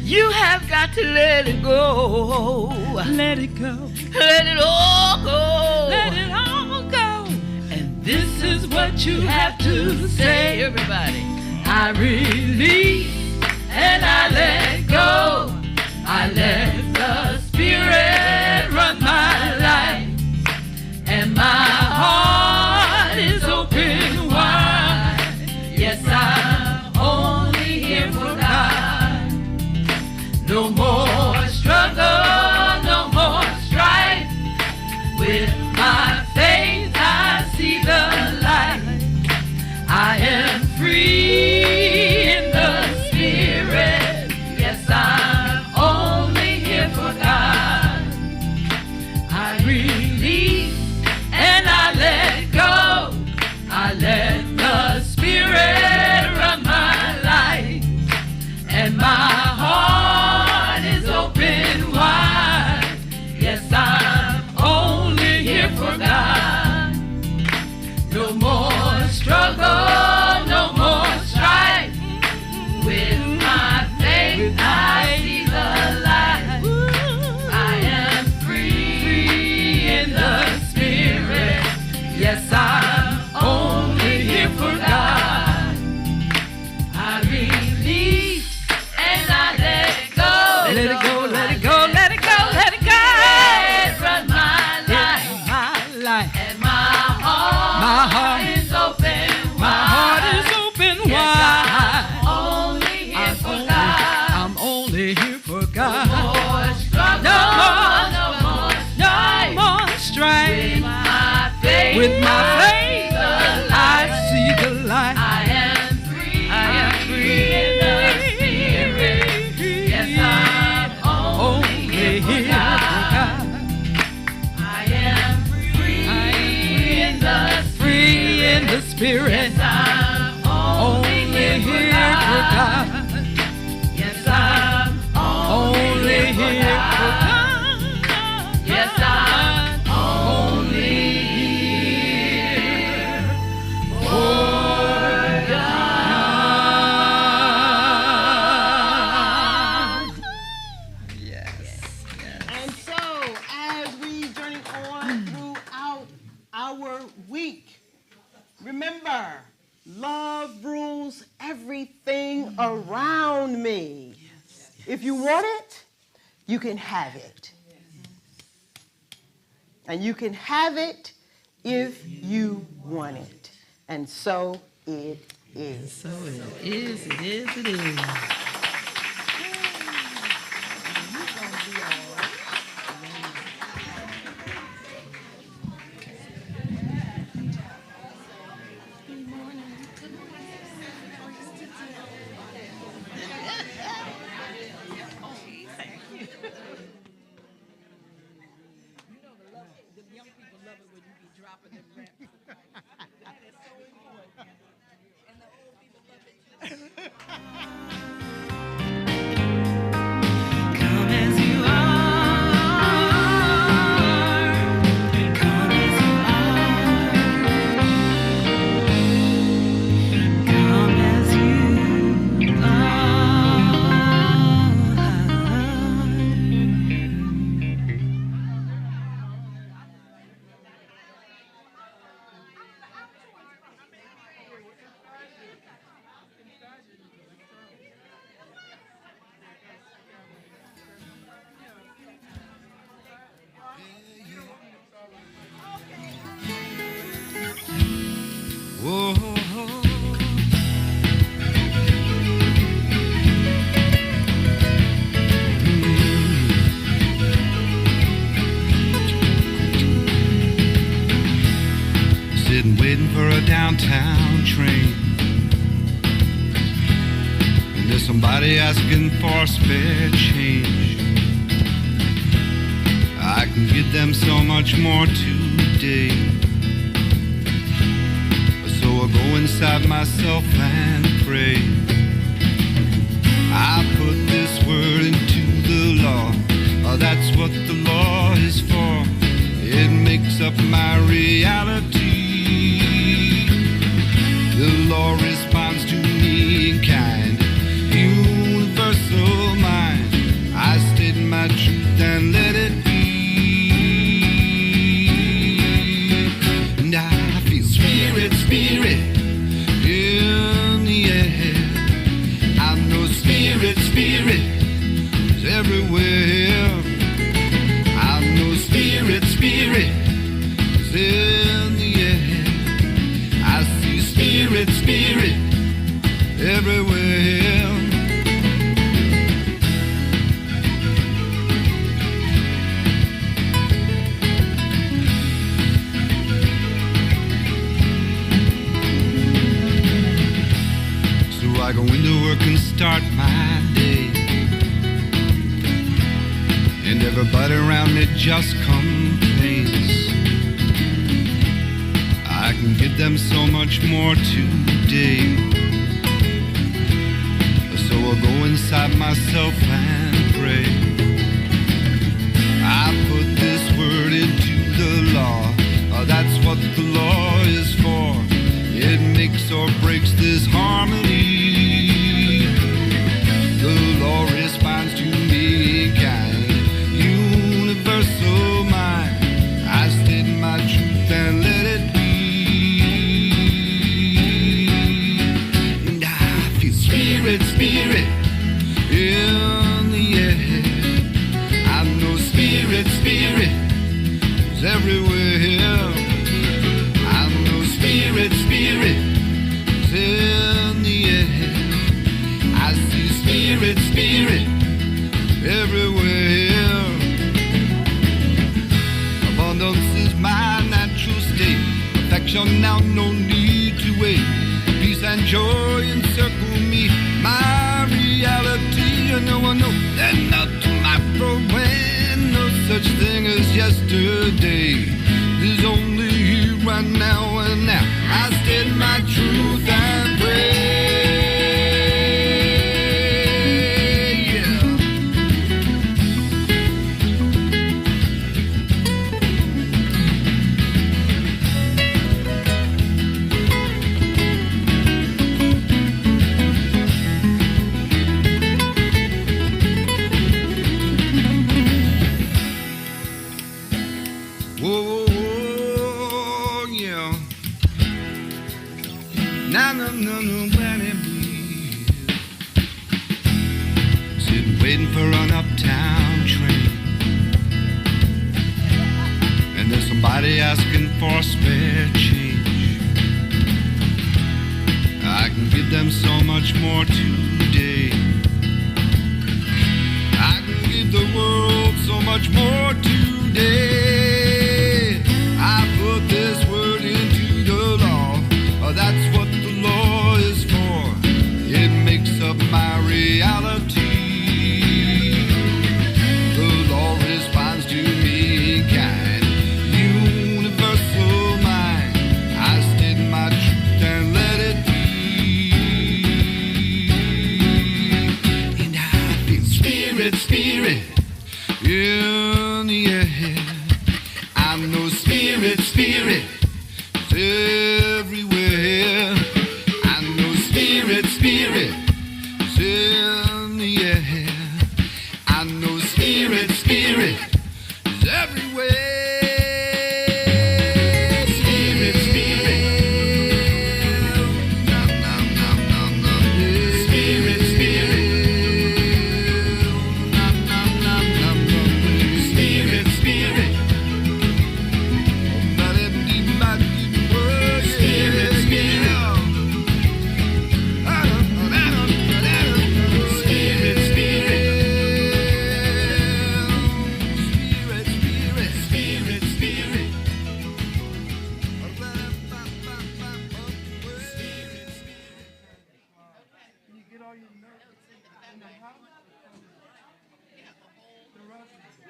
you have got to let it go. Let it go. Let it all go. Let it all go. And this is what you have to say, everybody. I release and I let go. I let the Spirit run my life. And my heart is open wide. Yes, I'm only here for God. No more struggle, no more strife. With my faith I see the light. I am free in the Spirit. Yes, I'm only here for God. I release and I let go. I let the Spirit run my life. And my heart is open wide. Yes, I'm only here for God. No more struggle, no more strife. With my faith I see the light. I am free in the Spirit. Yes, I'm only here for God. I release and I let go. Let it go, let it go, let it go, let it go. Run my life, my life. And my heart is open wide. My heart is open wide. I'm only here for God. I'm only here for God. No more struggle, no more strife. With my faith, I see the light. I am free. I am free in the Spirit. Yes, I'm only here for God. I am free in the Spirit. Yes, I'm only here for God. Yes, I'm only here for God. Yes, I'm only here for God. And so, as we journey on throughout our week, remember, love rules everything around me. If you want it, you can have it. And you can have it if you want it. And so it is. So it is, it is, it is. for a downtown train, and there's somebody asking for spare change. I can give them so much more today. So I go inside myself and pray. I put this word into the law. Oh, that's what the law is for. It makes up my reality. The law responds to me in kind, universal mind. I state my truth and let it be. And I feel spirit, spirit in the air. I know spirit, spirit is everywhere. I know spirit, spirit is in the air. I see spirit, spirit everywhere. I go into work and start my day, and everybody around me just complains. I can give them so much more today. So I go inside myself and pray. I put this word into the law. That's what the law is for. It makes or breaks this harmony. The law responds to me in kind, universal mind. I state my truth and let it be. And I feel spirit, spirit in the air. I know spirit, spirit is everywhere. I know spirit, spirit is in the air. I see spirit, spirit everywhere. Abundance is my natural state. Perfection now, no need to wait. Peace and joy encircle me. My reality, I know there's no tomorrow when no such thing as yesterday. There's only here right now and now. I state my truth and pray. Sitting waiting for an uptown train, and there's somebody asking for spare change. I can give them so much more today. I can give the world so much more today. I put this word into the law. That's what the law is for. It makes up my reality. The law responds to me in kind, universal mind. I state my truth and let it be. And I feel spirit, spirit in the air. I know spirit, spirit everywhere. I know spirit, spirit is in the air. I know spirit, spirit